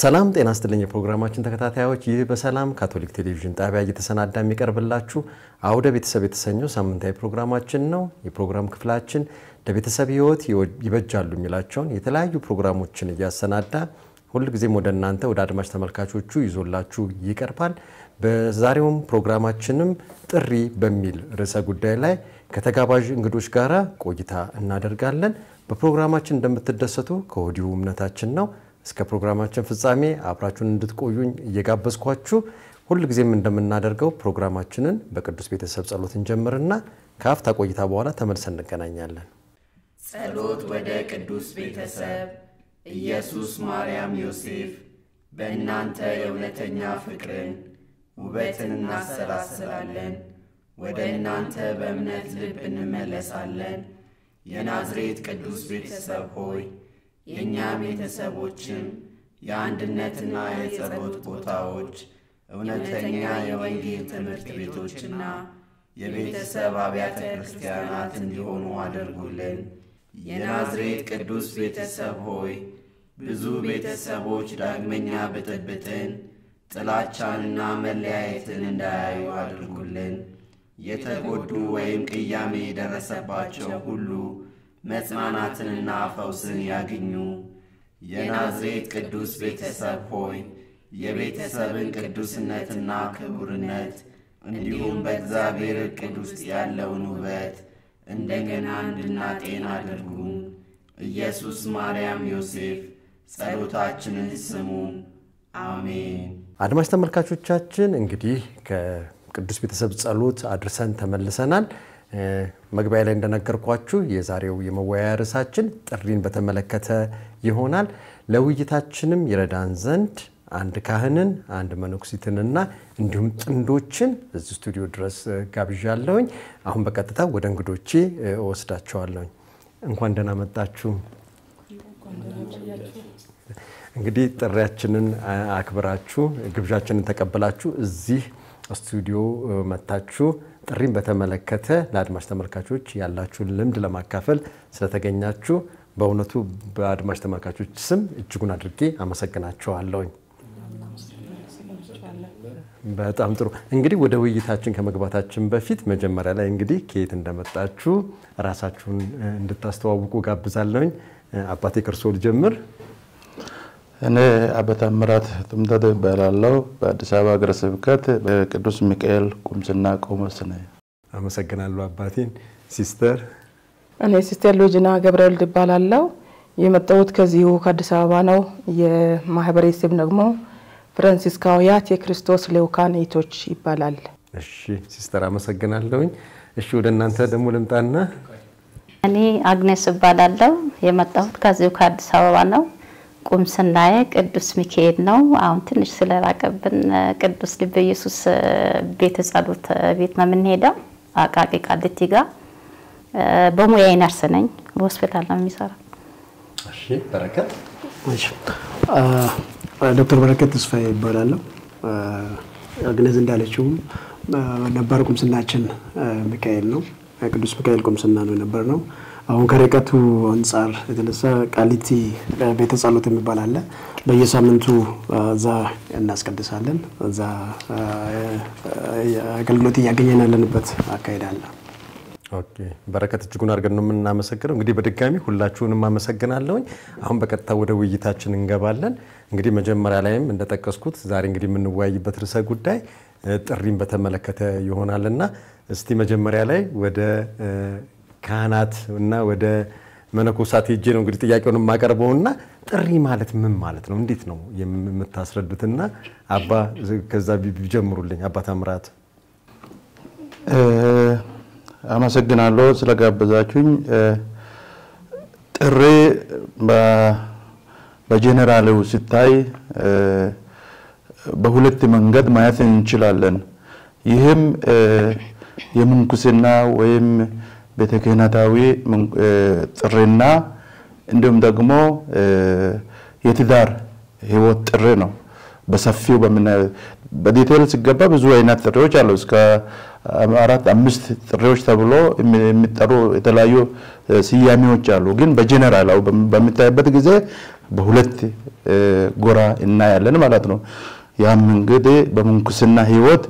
ሰላም ጤና ይስጥልኝ ፕሮግራማችን ተከታታዮች ይህ በሰላም ካቶሊክ ቴሌቪዥን ጣቢያ እየተሰናዳ የሚቀርብላችሁ አውደ ቤተሰብ የተሰኘው ሳምንታዊ ፕሮግራማችን ነው። የፕሮግራም ክፍላችን ለቤተሰብ ህይወት ይበጃሉ የሚላቸውን የተለያዩ ፕሮግራሞችን እያሰናዳ ሁሉ ጊዜም ወደ እናንተ ወደ አድማጭ ተመልካቾቹ ይዞላችሁ ይቀርባል። በዛሬውም ፕሮግራማችንም ጥሪ በሚል ርዕሰ ጉዳይ ላይ ከተጋባዥ እንግዶች ጋራ ቆይታ እናደርጋለን። በፕሮግራማችን እንደምትደሰቱ ከወዲሁ እምነታችን ነው። እስከ ፕሮግራማችን ፍጻሜ አብራችሁን እንድትቆዩኝ እየጋበዝኳችሁ ሁሉ ጊዜም እንደምናደርገው ፕሮግራማችንን በቅዱስ ቤተሰብ ጸሎት እንጀምርና ከአፍታ ቆይታ በኋላ ተመልሰን እንገናኛለን። ጸሎት ወደ ቅዱስ ቤተሰብ ኢየሱስ ማርያም ዮሴፍ በእናንተ የእውነተኛ ፍቅርን ውበትን እናሰላስላለን። ወደ እናንተ በእምነት ልብ እንመለሳለን። የናዝሬት ቅዱስ ቤተሰብ ሆይ የኛ ቤተሰቦችም የአንድነትና የጸሎት ቦታዎች እውነተኛ የወንጌል ትምህርት ቤቶችና የቤተሰብ አብያተ ክርስቲያናት እንዲሆኑ አድርጉልን። የናዝሬት ቅዱስ ቤተሰብ ሆይ ብዙ ቤተሰቦች ዳግመኛ ብጥብጥን፣ ጥላቻንና መለያየትን እንዳያዩ አድርጉልን። የተጎዱ ወይም ቅያሜ የደረሰባቸው ሁሉ መጽናናትንና ፈውስን ያግኙ። የናዝሬት ቅዱስ ቤተሰብ ሆይ የቤተሰብን ቅዱስነትና ክቡርነት እንዲሁም በእግዚአብሔር ዕቅድ ውስጥ ያለውን ውበት እንደገና እንድናጤን አድርጉ። ኢየሱስ ማርያም ዮሴፍ ጸሎታችንን ስሙ። አሜን። አድማጭ ተመልካቾቻችን እንግዲህ ከቅዱስ ቤተሰብ ጸሎት አድርሰን ተመልሰናል። መግቢያ ላይ እንደነገርኳችሁ የዛሬው የመወያያ ርዕሳችን ጥሪን በተመለከተ ይሆናል። ለውይይታችንም ይረዳን ዘንድ አንድ ካህንን አንድ መነኩሲትንና እንዲሁም ጥንዶችን እዚህ ስቱዲዮ ድረስ ጋብዣለሁኝ። አሁን በቀጥታ ወደ እንግዶቼ ወስዳቸዋለሁ። እንኳን ደህና መጣችሁ። እንግዲህ ጥሪያችንን አክብራችሁ ግብዣችንን ተቀበላችሁ እዚህ ስቱዲዮ መጣችሁ ጥሪን በተመለከተ ለአድማጭ ተመልካቾች ያላችሁን ልምድ ለማካፈል ስለተገኛችሁ በእውነቱ በአድማጭ ተመልካቾች ስም እጅጉን አድርጌ አመሰግናችኋለሁ። በጣም ጥሩ። እንግዲህ ወደ ውይይታችን ከመግባታችን በፊት መጀመሪያ ላይ እንግዲህ ከየት እንደመጣችሁ ራሳችሁን እንድታስተዋውቁ ጋብዛለሁ። አባቴ ከርሶ ልጀምር። እኔ አበታምራት ተምታደ ባላለው በአዲስ አበባ ሀገረ ስብከት በቅዱስ ሚካኤል ቁምስና ቆሞስ ነኝ። አመሰግናለሁ አባቴን። ሲስተር እኔ ሲስተር ሎጂና ገብረወልድ ባላለው የመጣሁት ከዚሁ ከአዲስ አበባ ነው። የማህበረሰብ ደግሞ ፍራንሲስካውያት የክርስቶስ ሌውካኔቶች ይባላል። እሺ ሲስተር አመሰግናለሁ። እሺ ወደ እናንተ ደግሞ ልምጣና እኔ አግኔስ ባላለው የመጣሁት ከዚሁ ከአዲስ አበባ ነው። ቁምስናዬ ቅዱስ ሚካኤል ነው። አሁን ትንሽ ስለራቀብን ቅዱስ ልበ ኢየሱስ ቤተ ጸሎት ቤት ነው የምንሄደው አቃቂ ቃሊቲ ጋር። በሙያዬ ነርስ ነኝ። በሆስፒታል ነው የሚሰራው። እሺ በረከት። እሺ ዶክተር በረከት ተስፋዬ ይባላል። አግነዝ እንዳለችው ነበር ቁምስናችን ሚካኤል ነው። ቅዱስ ሚካኤል ቁምስና ነው ነበር ነው። አሁን ከርቀቱ አንፃር የተነሳ ቃሊቲ ቤተ ጸሎት የሚባል አለ። በየሳምንቱ እዛ እናስቀድሳለን። እዛ አገልግሎት ያገኘን ያለንበት አካሄዳለ። ኦኬ በረከት እጅጉን አድርገን ነው የምናመሰግነው። እንግዲህ በድጋሚ ሁላችሁንም አመሰግናለሁ። አሁን በቀጥታ ወደ ውይይታችን እንገባለን። እንግዲህ መጀመሪያ ላይም እንደተጠቀስኩት ዛሬ እንግዲህ የምንወያይበት ርዕሰ ጉዳይ ጥሪን በተመለከተ ይሆናልና እስቲ መጀመሪያ ላይ ወደ ካህናት እና ወደ መነኮሳት ሄጄ ነው እንግዲህ ጥያቄውን ማቀርበውና ጥሪ ማለት ምን ማለት ነው? እንዴት ነው የምታስረዱትና አባ ከዛ ቢጀምሩልኝ። አባ ታምራት። አመሰግናለሁ ስለጋበዛችሁኝ። ጥሪ በጀነራሉ ሲታይ በሁለት መንገድ ማየት እንችላለን። ይህም የምንኩስና ወይም በተከናታዊ ጥሪና እንደም ደግሞ የትዳር ህይወት ጥሪ ነው። በሰፊው በዲቴል ሲገባ ብዙ አይነት ጥሪዎች አሉ። እስከ 4-5 ጥሪዎች ተብሎ የሚጠሩ የተለያዩ ስያሜዎች አሉ። ግን በጀነራል በሚታይበት ጊዜ በሁለት ጎራ እናያለን ማለት ነው። ያም እንግዲህ በምንኩስና ህይወት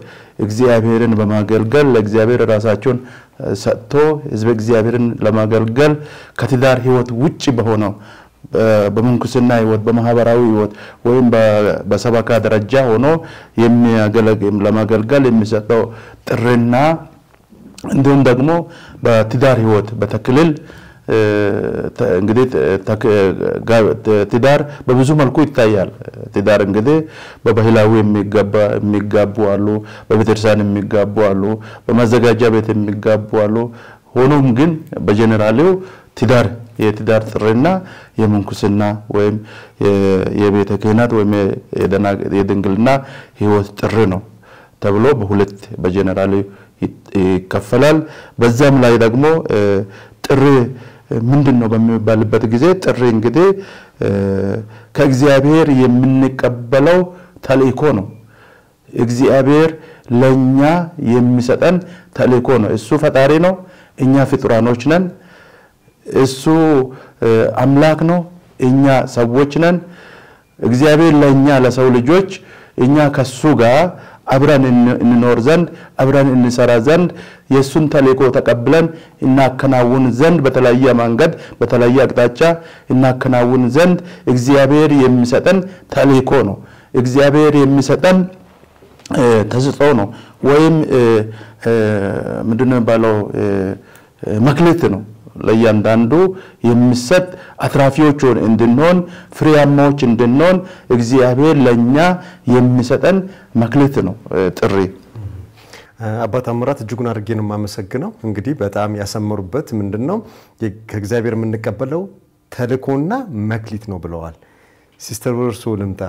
እግዚአብሔርን በማገልገል ለእግዚአብሔር ራሳቸውን ሰጥቶ ህዝብ እግዚአብሔርን ለማገልገል ከትዳር ህይወት ውጪ በሆነው በምንኩስና ህይወት በማህበራዊ ህይወት ወይም በሰበካ ደረጃ ሆኖ ለማገልገል የሚሰጠው ጥሪና እንዲሁም ደግሞ በትዳር ህይወት በተክሊል እንግዲህ ትዳር በብዙ መልኩ ይታያል። ትዳር እንግዲህ በባህላዊ የሚጋቡ አሉ፣ በቤተክርስቲያን የሚጋቡ አሉ፣ በማዘጋጃ ቤት የሚጋቡ አሉ። ሆኖም ግን በጀነራሊው ትዳር የትዳር ጥሪና የምንኩስና ወይም የቤተ ክህነት ወይም የድንግልና ህይወት ጥሪ ነው ተብሎ በሁለት በጀነራሊው ይከፈላል። በዛም ላይ ደግሞ ጥሪ ምንድነው በሚባልበት ጊዜ ጥሪ እንግዲህ ከእግዚአብሔር የምንቀበለው ተልእኮ ነው። እግዚአብሔር ለኛ የሚሰጠን ተልእኮ ነው። እሱ ፈጣሪ ነው፣ እኛ ፍጡራኖች ነን። እሱ አምላክ ነው፣ እኛ ሰዎች ነን። እግዚአብሔር ለኛ ለሰው ልጆች እኛ ከሱ ጋር አብረን እንኖር ዘንድ አብረን እንሰራ ዘንድ የሱን ተልእኮ ተቀብለን እናከናውን ዘንድ በተለያየ መንገድ በተለያየ አቅጣጫ እናከናውን ዘንድ እግዚአብሔር የሚሰጠን ተልእኮ ነው። እግዚአብሔር የሚሰጠን ተስጦ ነው ወይም ምንድነው ባለው መክሊት ነው። ለእያንዳንዱ የሚሰጥ አትራፊዎች እንድንሆን ፍሬያማዎች እንድንሆን እግዚአብሔር ለኛ የሚሰጠን መክሊት ነው ጥሪ። አባ ታምራት እጅጉን አድርጌ ነው የማመሰግነው። እንግዲህ በጣም ያሰመሩበት ምንድነው ከእግዚአብሔር የምንቀበለው ተልእኮና መክሊት ነው ብለዋል። ሲስተር ወርሶ ልምጣ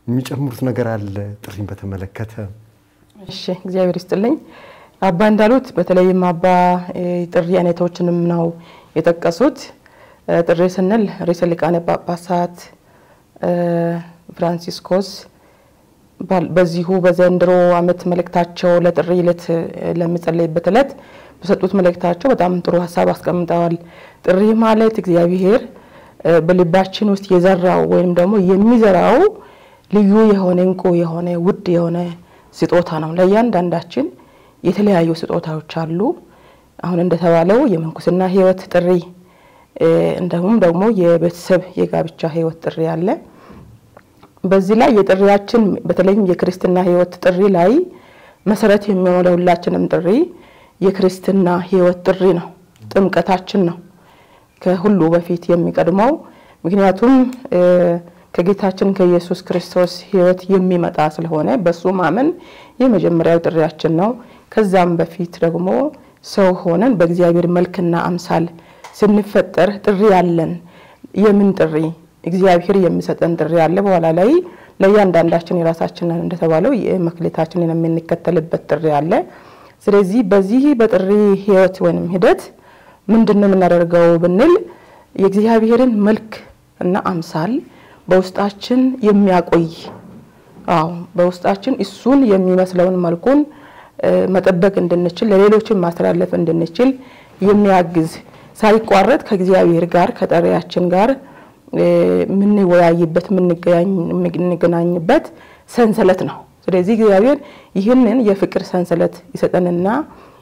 የሚጨምሩት ነገር አለ ጥሪን በተመለከተ? እሺ እግዚአብሔር ይስጥልኝ። አባ እንዳሉት በተለይም አባ ጥሪ አይነቶችንም ነው የጠቀሱት። ጥሪ ስንል ርዕሰ ሊቃነ ጳጳሳት ፍራንሲስኮስ በዚሁ በዘንድሮ ዓመት መልእክታቸው ለጥሪ ዕለት ለሚጸለይበት ዕለት በሰጡት መልእክታቸው በጣም ጥሩ ሐሳብ አስቀምጠዋል። ጥሪ ማለት እግዚአብሔር በልባችን ውስጥ የዘራው ወይም ደግሞ የሚዘራው ልዩ የሆነ እንቁ የሆነ ውድ የሆነ ስጦታ ነው። ለእያንዳንዳችን የተለያዩ ስጦታዎች አሉ። አሁን እንደተባለው የምንኩስና ህይወት ጥሪ እንደውም ደግሞ የቤተሰብ የጋብቻ ህይወት ጥሪ አለ። በዚህ ላይ የጥሪያችን በተለይም የክርስትና ህይወት ጥሪ ላይ መሰረት የሚሆነው ለሁላችንም ጥሪ የክርስትና ህይወት ጥሪ ነው። ጥምቀታችን ነው ከሁሉ በፊት የሚቀድመው። ምክንያቱም ከጌታችን ከኢየሱስ ክርስቶስ ህይወት የሚመጣ ስለሆነ በሱ ማመን የመጀመሪያው ጥሪያችን ነው። ከዛም በፊት ደግሞ ሰው ሆነን በእግዚአብሔር መልክና አምሳል ስንፈጠር ጥሪ ያለን የምን ጥሪ እግዚአብሔር የሚሰጠን ጥሪ አለ። በኋላ ላይ ለእያንዳንዳችን የራሳችንን እንደተባለው የመክሊታችንን የምንከተልበት ጥሪ አለ። ስለዚህ በዚህ በጥሪ ህይወት ወይንም ሂደት ምንድነው የምናደርገው ብንል የእግዚአብሔርን መልክ እና አምሳል በውስጣችን የሚያቆይ በውስጣችን እሱን የሚመስለውን መልኩን መጠበቅ እንድንችል ለሌሎችን ማስተላለፍ እንድንችል የሚያግዝ ሳይቋረጥ ከእግዚአብሔር ጋር ከጥሪያችን ጋር ምን ወያይበት ምን ገናኝበት ሰንሰለት ነው። ስለዚህ እግዚአብሔር ይህንን የፍቅር ሰንሰለት ይሰጠንና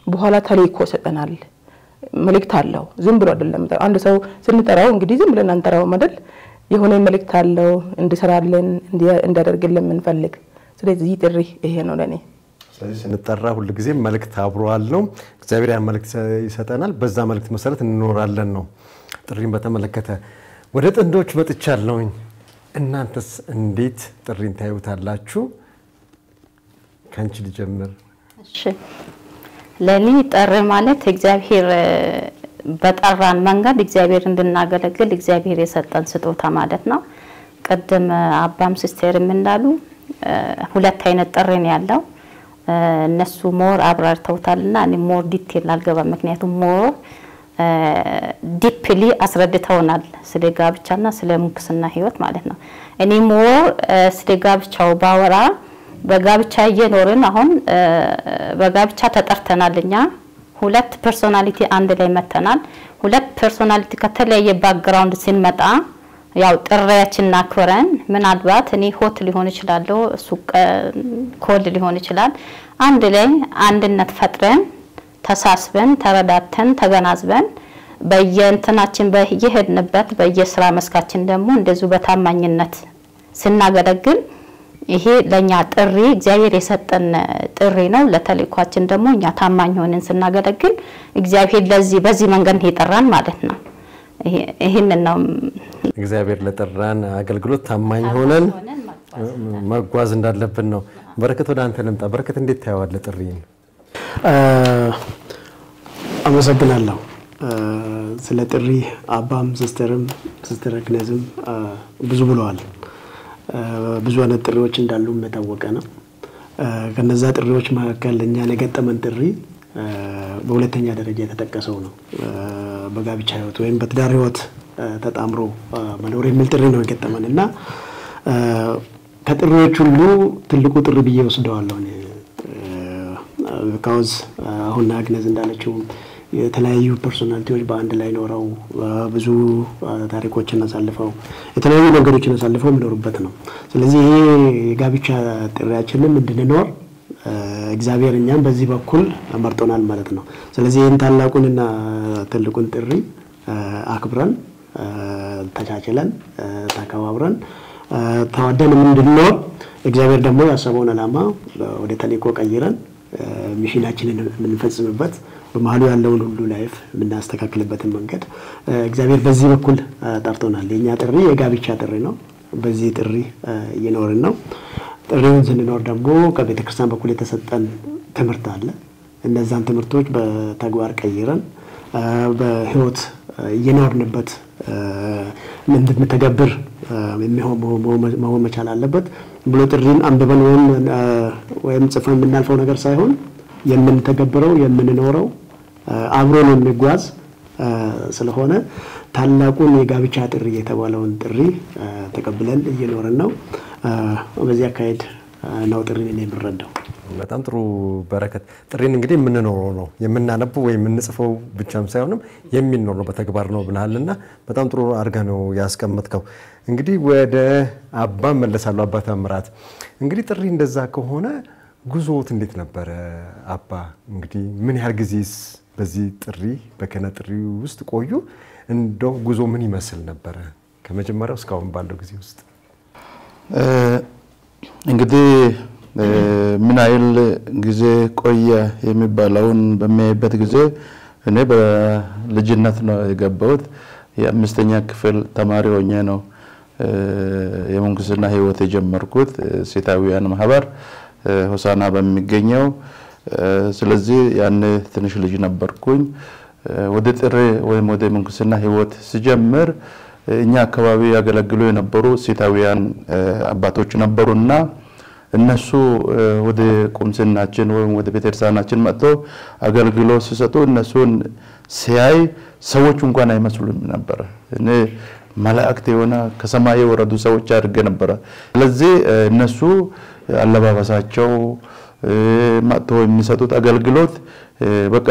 በኋላ ተልእኮ ይሰጠናል። መልእክት አለው። ዝም ብሎ አይደለም። አንድ ሰው ስንጠራው እንግዲህ ዝም ብለን አንጠራው ማለት የሆነ መልእክት አለው እንዲሰራልን እንዲያደርግልን ምንፈልግ። ስለዚህ ጥሪ ይሄ ነው ለኔ። ስለዚህ ስንጠራ ሁሉ ጊዜ መልእክት አብሮ አለው። እግዚአብሔር ያ መልእክት ይሰጠናል። በዛ መልእክት መሰረት እንኖራለን ነው። ጥሪን በተመለከተ ወደ ጥንዶች መጥቻለሁ። እናንተስ እንዴት ጥሪን ታዩታላችሁ? ካንቺ ልጀምር። እሺ ለኔ ጥሪ ማለት እግዚአብሔር በጠራን መንገድ እግዚአብሔር እንድናገለግል እግዚአብሔር የሰጠን ስጦታ ማለት ነው። ቀደም አባም ሲስተርም እንዳሉ ሁለት አይነት ጥሪ ነው ያለው። እነሱ ሞር አብራርተውታልና እኔ ሞር ዲቴል አልገባም። ምክንያቱም ሞር ዲፕሊ አስረድተውናል ስለ ጋብቻና ስለ ምንኩስና ህይወት ማለት ነው። እኔ ሞር ስለ ጋብቻው ባወራ በጋብቻ እየኖርን አሁን በጋብቻ ተጠርተናልኛ ሁለት ፐርሶናሊቲ አንድ ላይ መተናል ሁለት ፐርሶናሊቲ ከተለያየ ባክግራውንድ ሲንመጣ ያው ጥሪያችንና አክብረን ምናልባት እኔ ሆት ሊሆን ይችላል እሱ ኮልድ ሊሆን ይችላል አንድ ላይ አንድነት ፈጥረን ተሳስበን ተረዳተን ተገናዝበን በየእንትናችን በየሄድንበት በየስራ መስካችን ደግሞ እንደዚሁ በታማኝነት ስናገለግል ይሄ ለኛ ጥሪ እግዚአብሔር የሰጠን ጥሪ ነው ለተልእኳችን ደግሞ እኛ ታማኝ ሆነን ስናገለግል እግዚአብሔር በዚህ መንገድ ይጠራን ማለት ነው ይሄንን ነው እግዚአብሔር ለጠራን አገልግሎት ታማኝ ሆነን መጓዝ እንዳለብን ነው በረከት ወደ አንተ ልምጣ በረከት እንዴት ታያዋለህ ጥሪን አመሰግናለሁ ስለ ጥሪ አባም ሲስተር አግነዝም ብዙ ብለዋል ብዙ አይነት ጥሪዎች እንዳሉ መታወቀ ነው ከነዛ ጥሪዎች መካከል ለኛ ነገጠመን ጥሪ በሁለተኛ ደረጃ የተጠቀሰው ነው በጋብቻ ህይወት ወይም በትዳር ህይወት ተጣምሮ መኖር የሚል ጥሪ ነው የገጠመንና ከጥሪዎች ሁሉ ትልቁ ጥሪ ብዬ ወስደዋለሁ because አሁን አግነዝ እንዳለችው የተለያዩ ፐርሶናሊቲዎች በአንድ ላይ ኖረው ብዙ ታሪኮችን አሳልፈው የተለያዩ ነገሮችን አሳልፈው የሚኖሩበት ነው ስለዚህ ይሄ የጋብቻ ጥሪያችንን እንድንኖር እግዚአብሔር እኛን በዚህ በኩል አመርጦናል ማለት ነው ስለዚህ ይሄን ታላቁንና ትልቁን ጥሪ አክብረን ተቻችለን ተከባብረን ተዋደን እንድንኖር እግዚአብሔር ደግሞ ያሰበውን ዓላማ ወደ ተልእኮ ቀይረን ሚሽናችንን የምንፈጽምበት በመሐሉ ያለውን ሁሉ ላይፍ የምናስተካክልበትን መንገድ እግዚአብሔር በዚህ በኩል ጠርቶናል የኛ ጥሪ የጋብቻ ጥሪ ነው በዚህ ጥሪ እየኖርን ነው ጥሪውን ስንኖር ደግሞ ከቤተክርስቲያን በኩል የተሰጠን ትምህርት አለ እነዛን ትምህርቶች በተግባር ቀይረን በህይወት እየኖርንበት እንድንተገብር መሆን መቻል አለበት ብሎ ጥሪን አንብበን ወይም ጽፈን የምናልፈው ነገር ሳይሆን የምንተገብረው የምንኖረው አብሮን የሚጓዝ ስለሆነ ታላቁን የጋብቻ ጥሪ የተባለውን ጥሪ ተቀብለን እየኖርን ነው በዚህ አካሄድ ነው ጥሪን የምንረዳው በጣም ጥሩ በረከት ጥሪን እንግዲህ የምንኖረው ነው የምናነበው ወይ የምንጽፈው ብቻም ሳይሆንም የሚኖር ነው በተግባር ነው ብለሃልና በጣም ጥሩ አርጋ ነው ያስቀመጥከው እንግዲህ ወደ አባ መለሳለሁ አባ ታምራት እንግዲህ ጥሪ እንደዛ ከሆነ ጉዞት እንዴት ነበር አባ እንግዲህ ምን ያህል ጊዜስ በዚህ ጥሪ በከነ ጥሪ ውስጥ ቆዩ እንደው ጉዞ ምን ይመስል ነበር ከመጀመሪያው እስካሁን ባለው ጊዜ ውስጥ እንግዲህ ምን አይል ጊዜ ቆየ የሚባለውን በሚያይበት ጊዜ እኔ በልጅነት ነው የገባሁት የአምስተኛ ክፍል ተማሪ ሆኜ ነው የመንኩስና ህይወት የጀመርኩት ሴታዊያን ማህበር ሆሳና በሚገኘው ስለዚህ ያን ትንሽ ልጅ ነበርኩኝ ወደ ጥሪ ወይም ወደ መንኩስና ህይወት ሲጀምር እኛ አካባቢ ያገለግሉ የነበሩ ሴታዊያን አባቶች ነበሩና እነሱ ወደ ቁምስናችን ወይም ወደ ቤተክርስቲያናችን መጥተው አገልግሎ ሲሰጡ እነሱን ሲያይ ሰዎች እንኳን አይመስሉም ነበር እኔ መላእክት የሆነ ከሰማይ የወረዱ ሰዎች አድርገ ነበር ስለዚህ እነሱ አለባበሳቸው መጥቶ የሚሰጡት አገልግሎት በቃ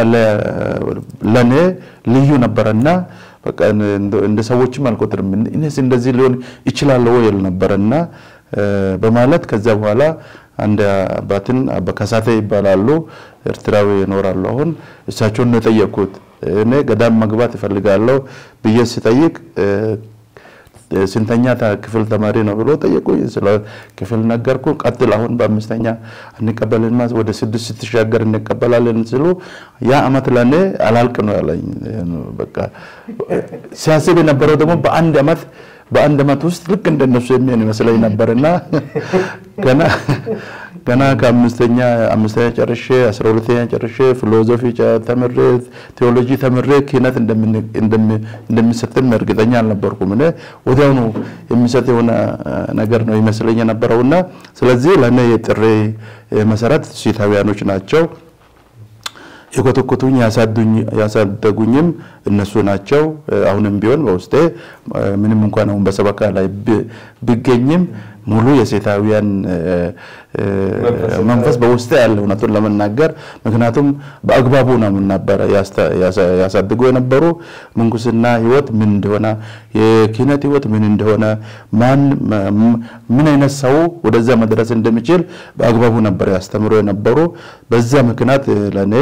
ለኔ ልዩ ነበርና በቃ እንደ ሰዎችም አልቆጥርም እኔስ እንደዚህ ሊሆን ይችላል ወይ ነበርና በማለት ከዛ በኋላ አንድ አባትን አበካሳተ ይባላሉ ኤርትራዊ ይኖራሉ አሁን እሳቸውን ነው ጠየቁት እኔ ገዳም መግባት እፈልጋለሁ በየስ ጠይቅ ስንተኛ ክፍል ተማሪ ነው ብሎ ጠየቁኝ ስለ ክፍል ነገርኩ ቀጥል አሁን በአምስተኛ እንቀበልና ወደ 6 ስትሻገር እንቀበላለን ሲሉ ያ አመት ለኔ አላልቅ ነው ያለኝ በቃ ሲያስብ የነበረው ደግሞ በአንድ አመት ውስጥ ልክ እንደነሱ የሚሆን ይመስለኝ ነበርና ገና ከአምስተኛ ጨርሼ 12ኛ ጨርሼ ፊሎሶፊ ተምሬ ቴዎሎጂ ተምሬ ክህነት እንደሚሰጥም እርግጠኛ አልነበርኩም እኔ ወዲያው ነው የሚሰጥ የሆነ ነገር ነው ይመስለኝ ነበርውና ስለዚህ ለኔ የጥሪ መሰረት ሴታዊያኖች ናቸው የኮተኮቱኝ ያሳደጉኝም እነሱ ናቸው አሁንም ቢሆን በውስጤ ምንም እንኳን አሁን በሰበካ ላይ ቢገኝም ሙሉ የሴታዊያን መንፈስ በውስጤ ያለ እውነቱን ለመናገር ምክንያቱም በአግባቡ ነው ነበር ያሳድጉ የነበሩ ምንኩስና ህይወት ምን እንደሆነ የኪነት ህይወት ምን እንደሆነ ምን አይነት ሰው ወደዛ መድረስ እንደሚችል በአግባቡ ነበር ያስተምሩ የነበሩ በዛ ምክንያት ለኔ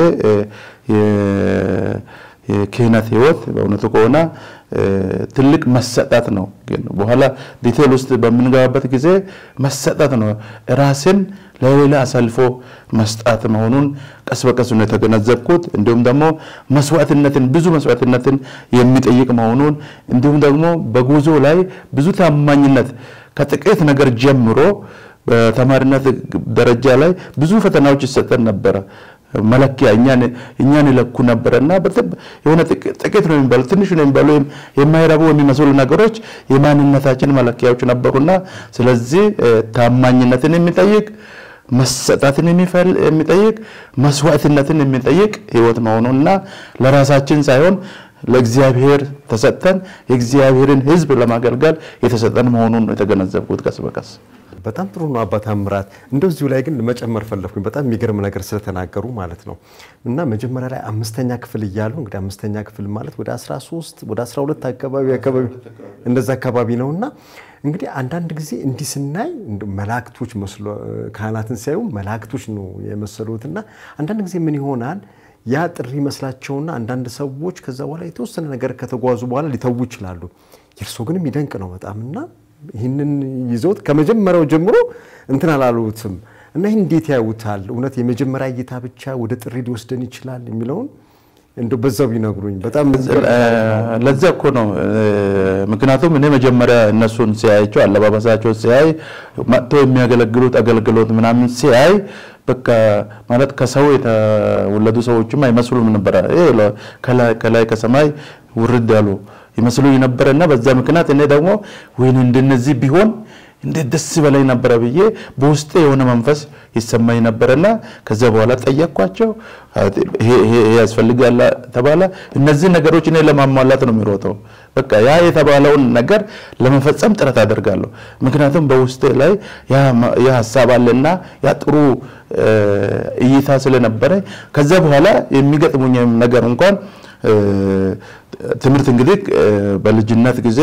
የኪነት ህይወት በእውነቱ ከሆነ ትልቅ መሰጣት ነው ግን በኋላ ዲቴል ውስጥ በመንጋበት ጊዜ መሰጣት ነው ራስን ለሌላ አሳልፎ መስጣት መሆኑን ቀስ በቀስ ነው የተገነዘብኩት እንዲሁም ደግሞ መስዋዕትነትን ብዙ መስዋዕትነትን የሚጠይቅ መሆኑን እንዲሁም ደግሞ በጉዞ ላይ ብዙ ታማኝነት ከጥቂት ነገር ጀምሮ በተማሪነት ደረጃ ላይ ብዙ ፈተናዎች ይሰጠን ነበር መለኪያ እኛን ይለኩ ነበርና የሆነ ጥቂት ነው የሚባሉ ትንሽ ነው የሚባሉ የማይረቡ የሚመስሉ ነገሮች የማንነታችን መለኪያዎች ነበሩና ስለዚህ ታማኝነትን የሚጠይቅ መሰጣትን የሚጠይቅ መስዋዕትነትን የሚጠይቅ ህይወት መሆኑና ለራሳችን ሳይሆን ለእግዚአብሔር ተሰጠን የእግዚአብሔርን ህዝብ ለማገልገል የተሰጠን መሆኑን የተገነዘብኩት ቀስ በቀስ በጣም ጥሩ ነው አባ ታምራት እንደዚሁ ላይ ግን መጨመር ፈለኩኝ በጣም የሚገርም ነገር ስለተናገሩ ማለት ነው እና መጀመሪያ ላይ አምስተኛ ክፍል ይያሉ እንግዲህ አምስተኛ ክፍል ማለት ወደ 13 ወደ 12 አካባቢ እንደዛ አካባቢ ነውና እንግዲህ አንዳንድ ጊዜ እንዲስናይ መላእክቶች መስሎ ካህናትን ሳይው መላእክቶች ነው የመሰሉትና አንዳንድ ጊዜ ምን ይሆናል ያ ጥሪ መስላቸውና አንዳንድ ሰዎች ከዛ በኋላ የተወሰነ ነገር ከተጓዙ በኋላ ሊተው ይችላሉ ይርሶ ግን ይደንቅ ነው በጣምና ይሄንን ይዞት ከመጀመሪያው ጀምሮ እንትን አላሉትም እና እንዴት ያዩታል እውነት የመጀመሪያ እይታ ብቻ ወደ ጥሪ ሊወስደን ይችላል የሚለው እንደው በዛው ይነግሩኝ በጣም ለዛ እኮ ነው ምክንያቱም እኔ መጀመሪያ እነሱን ሲያይቸው አለባበሳቸው ሲያይ መጥቶ የሚያገለግሉት አገልግሎት ምናምን ሲያይ በቃ ማለት ከሰው የተወለዱ ሰዎችም አይመስሉም ነበር ከላይ ከሰማይ ውርድ ያሉ ይመስሉ ይነበርና በዛ ምክንያት እኔ ደግሞ ወይን እንደነዚህ ቢሆን እንዴት ደስ በላይ ነበር ብዬ በውስጤ የሆነ መንፈስ ይሰማኝ ነበርና ከዛ በኋላ ጠየቅኳቸው ይሄ ያስፈልጋል ተባለ እነዚህ ነገሮች እኔ ለማሟላት ነው የሚሮጠው በቃ ያ የተባለውን ነገር ለመፈጸም ጥረት አደርጋለሁ ምክንያቱም በውስጤ ላይ ያ ሐሳብ አለና ያ ጥሩ እይታ ስለነበረ ከዛ በኋላ የሚገጥሙኝ ነገር እንኳን ትምርት እንግዲህ በልጅነት ጊዜ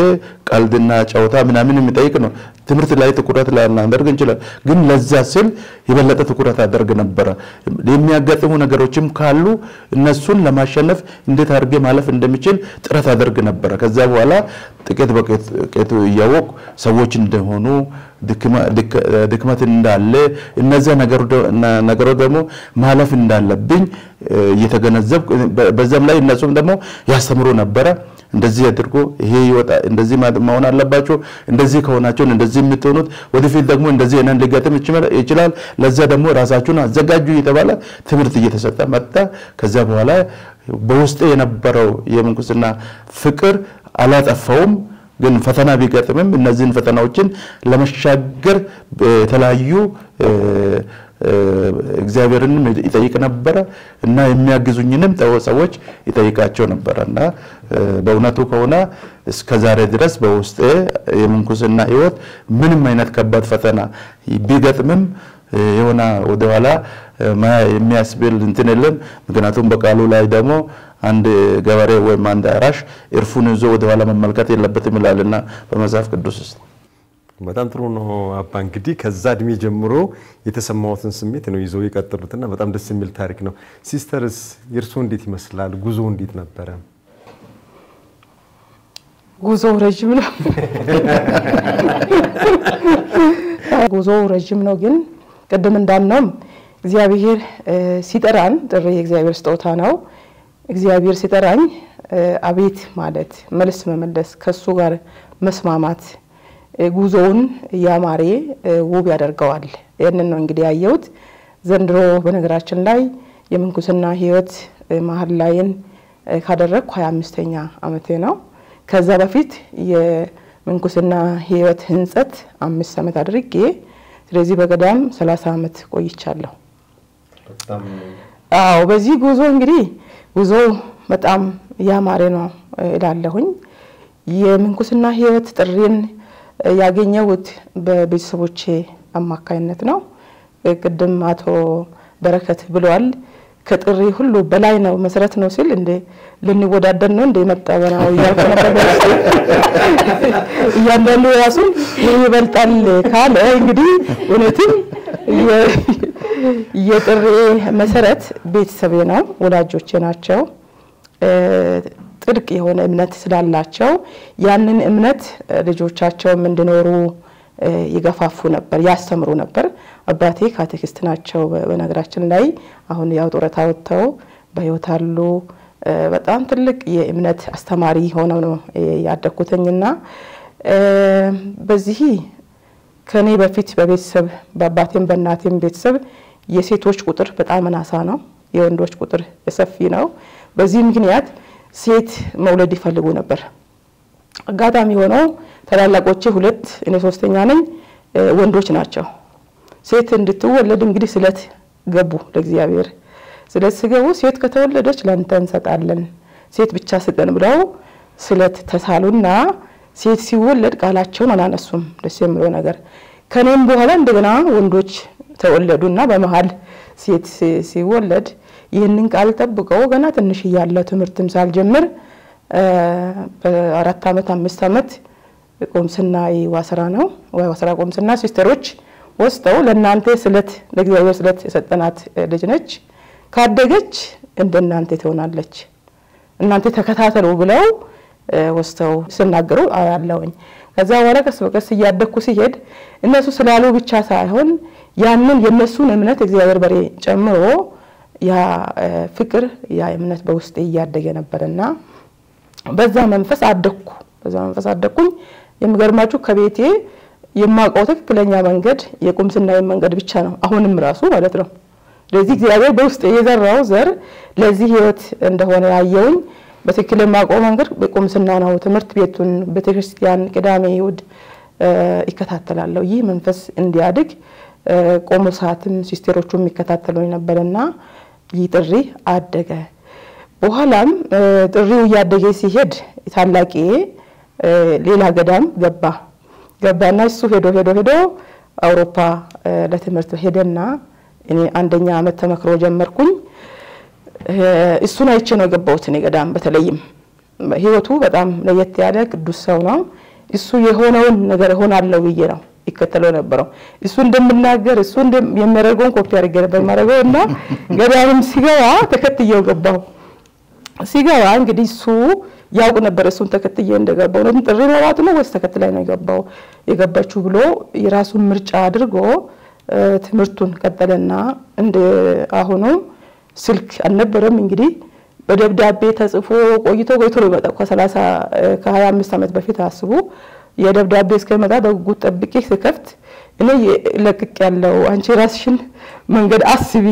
ቀልድና ጫውታ ምናምን የሚጠይቅ ነው ትምርት ላይ ትኩረት ላናደርግ እንችላለን ግን ለዛ ስል የበለጠ ትኩረት አደርግ ነበር የሚያጋጥሙ ነገሮችም ካሉ እነሱን ለማሸነፍ እንዴት አድርጌ ማለፍ እንደሚችል ጥረት አደርግ ነበር ከዛ በኋላ ጥቂት በቀቱ ያወቁ ሰዎች እንደሆኑ ድክመት እንዳለ እነዛ ነገሩ ደግሞ ማለፍ እንዳለብኝ እየተገነዘብኩ በዛም ላይ እነሱም ደግሞ ያስተምሩ ነበር እንደዚህ አድርጎ ይሄ ይወጣ እንደዚህ ማሆን አለባችሁ እንደዚህ ከሆናችሁ እንደዚህ የምትሆኑት ወደፊት ደግሞ እንደዚህ እነን ሊገጥም ይችላል ለዛ ደግሞ ራሳችሁን አዘጋጁ እየተባለ ትምህርት እየተሰጠ መጣ ከዛ በኋላ በውስጤ የነበረው የምንኩስና ፍቅር አላጠፋውም ግን ፈተና ቢገጥምም እነዚህን ፈተናዎችን ለመሻገር የተለያዩ እግዚአብሔርን ይጠይቅ ነበር እና የሚያግዙኝንም ሰዎች ይጠይቃቸው ነበርና በእውነቱ ከሆነ እስከዛሬ ድረስ በውስጤ የምንኩስና ህይወት ምንም አይነት ከባድ ፈተና ቢገጥምም የሆነ ወደኋላ የሚያስብል እንትን የለም ምክንያቱም በቃሉ ላይ ደግሞ አንድ ገበሬ ወይ አንድ አራሽ እርፉን ይዞ ወደኋላ መመልከት የለበትም ይላልና በመጽሐፍ ቅዱስ ውስጥ በጣም ጥሩ ነው አባ እንግዲህ ከዛ እድሜ ጀምሮ የተሰማውትን ስሜት ነው ይዘው የቀጠሉትና በጣም ደስ የሚል ታሪክ ነው ሲስተርስ ይርሶ እንዴት ይመስላል ጉዞ እንዴት ነበር ጉዞ ረጅም ነው ጉዞ ረጅም ነው ግን ቀደም እንዳልነው እግዚአብሔር ሲጠራን ጥሪ የእግዚአብሔር ስጦታ ነው እግዚአብሔር ሲጠራኝ አቤት ማለት መልስ መመለስ ከሱ ጋር መስማማት ጉዞውን ያማረ ውብ ያደርገዋል ያንን ነው እንግዲህ ያየሁት ዘንድሮ በነገራችን ላይ የምንኩስና ህይወት መሀል ላይን ካደረኩ 25ኛ ዓመቴ ነው ከዛ በፊት የምንኩስና ህይወት ህንጸት 5 ዓመት አድርጌ ስለዚህ በገዳም 30 ዓመት ቆይቻለሁ አዎ በዚህ ጉዞ እንግዲህ ጉዞ በጣም ያማረ ነው እላለሁኝ የምንኩስና ህይወት ጥሪን ያገኘሁት በቤተሰቦቼ አማካይነት ነው። ቅድም አቶ በረከት ብሏል ከጥሪ ሁሉ በላይ ነው መሰረት ነው ሲል እንደ ልንወዳደር ነው እንደ መጣበራው ያልከነበረ ያንዳንዱ ራሱን ይበልጣል ካለ እንግዲህ እውነትም የጥሪ መሰረት ቤተሰቤ ነው ወላጆቼ ናቸው። ጥልቅ የሆነ እምነት ስላላቸው ያንን እምነት ልጆቻቸው እንዲኖሩ ይገፋፉ ነበር ያስተምሩ ነበር። አባቴ ካቴኪስት ናቸው በነገራችን ላይ አሁን ያው ጡረታ ወጥተው በህይወት አሉ። በጣም ትልቅ የእምነት አስተማሪ ሆነው ነው ያደኩትኝና በዚህ ከኔ በፊት በቤተሰብ በአባቴም በእናቴም ቤተሰብ የሴቶች ቁጥር በጣም አናሳ ነው፣ የወንዶች ቁጥር ሰፊ ነው። በዚህ ምክንያት ሴት መውለድ ይፈልጉ ነበር። አጋጣሚ ሆኖ ተላላቆቼ ሁለት እኔ ሶስተኛ ነኝ ወንዶች ናቸው። ሴት እንድትወለድ እንግዲህ ስለት ገቡ ለእግዚአብሔር። ስለት ሲገቡ ሴት ከተወለደች ላንተ እንሰጣለን ሴት ብቻ ስጠን ብለው ስለት ተሳሉና ሴት ሲወለድ ቃላቸውን አላነሱም። ደስ የሚለው ነገር ከኔም በኋላ እንደገና ወንዶች ተወለዱና በመሃል ሴት ሲወለድ ይህንን ቃል ጠብቀው ገና ትንሽ ያለው ትምህርትም ሳልጀምር በ4 አመት 5 አመት ቆምስና ይዋሰራ ነው ዋሰራ ቆምስና ሲስተሮች ወስተው ለናንተ ስለት ለእግዚአብሔር ስለት የሰጠናት ልጅ ነች ካደገች እንደናንተ ትሆናለች እናንተ ተከታተሉ ብለው ወስተው ሲናገሩ አያለውኝ። ከዛ በኋላ ቀስ በቀስ ያደኩ ሲሄድ እነሱ ስላሉ ብቻ ሳይሆን ያንን የነሱን እምነት እግዚአብሔር በሬ ጨምሮ ያ ፍቅር ያ እምነት በውስጤ ያደገ ነበርና በዛ መንፈስ አደኩኝ። የሚገርማችሁ ከቤቴ የማውቀው ትክክለኛ መንገድ የቁምስና መንገድ ብቻ ነው አሁንም ራሱ ማለት ነው። ለዚህ እግዚአብሔር በውስጤ የዘራው ዘር ለዚህ ህይወት እንደሆነ ያየውኝ በትክክል የማውቀው መንገድ በቁምስና ነው። ትምህርት ቤቱን ቤተክርስቲያን ቅዳሜ ይሁድ ይከታተላለሁ። ይህ መንፈስ እንዲያድግ ቆሞሳትም ሲስተሮቹም ይከታተሉኝ ነበርና ይጥሪ አደገ። በኋላም ጥሪው ያደገ ሲሄድ ታላቂ ሌላ ገዳም ገባና እሱ ሄዶ አውሮፓ ለትምህርት ሄደና እኔ አንደኛ አመት ተመክሮ ጀመርኩኝ። እሱን አይቼ ነው ገባሁት። እኔ ገዳም በተለይም ህይወቱ በጣም ለየት ያለ ቅዱስ ሰው ነው። እሱ የሆነውን ነገር ሆናለው ብዬ ነው ይከተለው ነበረው። እሱ እንደምናገር እሱ የሚያደርገውን ኮፒ አድርጌ ነበር ማድረግና ገዳምም ሲገባ ተከትየው ገባሁ። ሲገባ እንግዲህ እሱ ያውቁ ነበር እሱን ተከትዬ እንደገባው ነው ጥሪ ማለት ነው ወይስ ተከትላይ ነው የገባችው ብሎ የራሱን ምርጫ አድርጎ ትምህርቱን ቀጠለና እንደ አሁኑ ስልክ አልነበረም። እንግዲህ በደብዳቤ ተጽፎ ቆይቶ ነው መጣው ከ25 አመት በፊት አስቡ የደብዳቤ እስከመጣ በጉት ጠብቄ ስከፍት እኔ ለቅቅ ያለው አንቺ ራስሽን መንገድ አስቢ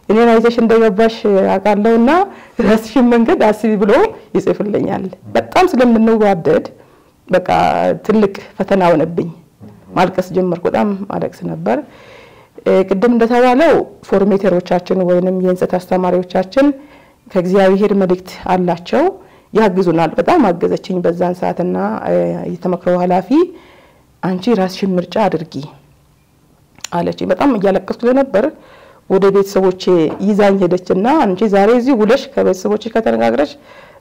እኔ አይተሽ እንደገባሽ አቃለውና ራስሽን መንገድ አስቢ ብሎ ይጽፍልኛል። በጣም ስለምንዋደድ በቃ ትልቅ ፈተና ሆነብኝ። ማልቀስ ጀመርኩ። በጣም አለቅስ ነበር። ቅድም እንደተባለው ፎርሜተሮቻችን ወይንም የእንጸት አስተማሪዎቻችን ከእግዚአብሔር መልእክት አላቸው ያግዙናል። በጣም አገዘችኝ በዛን ሰዓትና የተመክረው ኃላፊ አንቺ ራስሽን ምርጫ አድርጊ አለች። በጣም እያለቀስኩ ነበር። ወደ ቤተሰቦቼ ይዛኝ ሄደችና አንቺ ዛሬ እዚህ ውለሽ ከቤተሰቦቼ ከተነጋግረሽ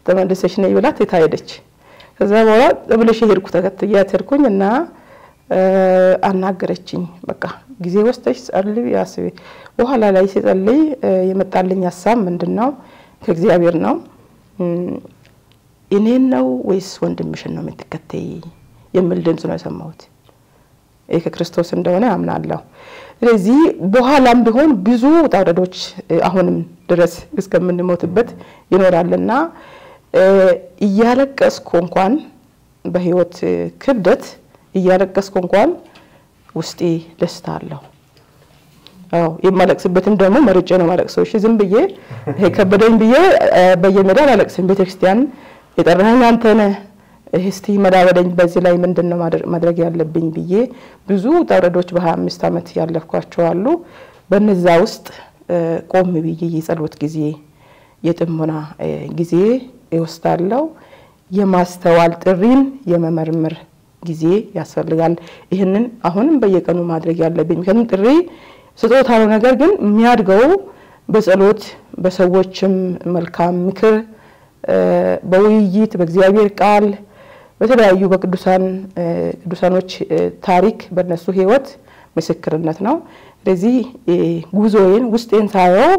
ተመልሰሽ ነይ ብላ ተታየደች። ከዛ በኋላ ተብለሽ ሄድኩ ተከትያት ሄድኩኝና አናገረችኝ። በቃ ጊዜ ወስደሽ ጸልይ ያስቢ። በኋላ ላይ ሲጸልይ የመጣልኝ ሐሳብ ምንድነው ከእግዚአብሔር ነው። እኔን ነው ወይስ ወንድምሽን ነው የምትከተይ የሚል ድምጽ ነው የሰማሁት። ከክርስቶስ እንደሆነ አምናለሁ። ስለዚህ በኋላም ቢሆን ብዙ ጣውረዶች አሁንም ድረስ እስከምንሞትበት ይኖራልና እያለቀስኩ እንኳን በህይወት ክብደት እያለቀስኩ እንኳን ውስጤ ደስታ አለው። የማለቅስበትም ደግሞ መርጬ ነው ማለቅሰው። እሺ ዝም ብዬ ከበደኝ ብዬ በየሜዳው አለቅስም። ቤተክርስቲያን የጠራኸኝ አንተ ነህ እስቲ መዳወደኝ በዚህ ላይ ምንድነው ማድረግ ያለብኝ ብዬ ብዙ ጣውረዶች በ25 አመት ያለፍኳቸው አሉ። በነዛ ውስጥ ቆም ብዬ የጸሎት ጊዜ የጥሞና ጊዜ ይወስዳለው። የማስተዋል ጥሪን የመመርመር ጊዜ ያስፈልጋል። ይሄንን አሁንም በየቀኑ ማድረግ ያለብኝ ምክንያቱም ጥሪ ስጦታ ነው። ነገር ግን የሚያድገው በጸሎት በሰዎችም መልካም ምክር በውይይት በእግዚአብሔር ቃል በተለያዩ በቅዱሳኖች ታሪክ በእነሱ ህይወት ምስክርነት ነው። ስለዚህ ጉዞዬን ውስጤን ሳየው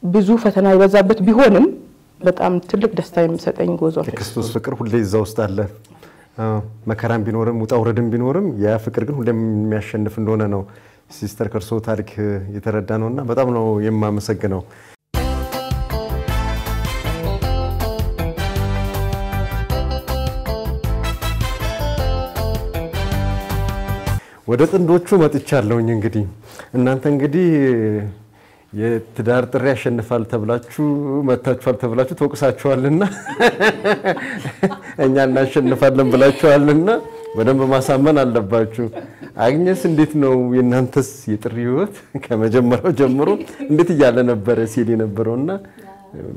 ብዙ ፈተና ይበዛበት ቢሆንም በጣም ትልቅ ደስታ የሚሰጠኝ ጉዞ ነው። ክርስቶስ ፍቅር ሁሌ እዛው ውስጥ አለ። መከራም ቢኖርም ውጣ ውረድም ቢኖርም ያ ፍቅር ግን ሁሌም የሚያሸንፍ እንደሆነ ነው ሲስተር ከርሶ ታሪክ የተረዳ ነውና በጣም ነው የማመሰግነው። ወደ ጥንዶቹ መጥቻለሁኝ። እንግዲህ እናንተ እንግዲህ የትዳር ጥሪ ያሸንፋል ተብላችሁ መታችኋል ተብላችሁ ተወቅሳችኋልና እኛ እናሸንፋለን ብላችኋልና በደንብ ማሳመን አለባችሁ። አግኘስ እንዴት ነው የናንተስ የጥሪ ህይወት ከመጀመሪያው ጀምሮ እንዴት ያለ ነበር ሲል የነበረውና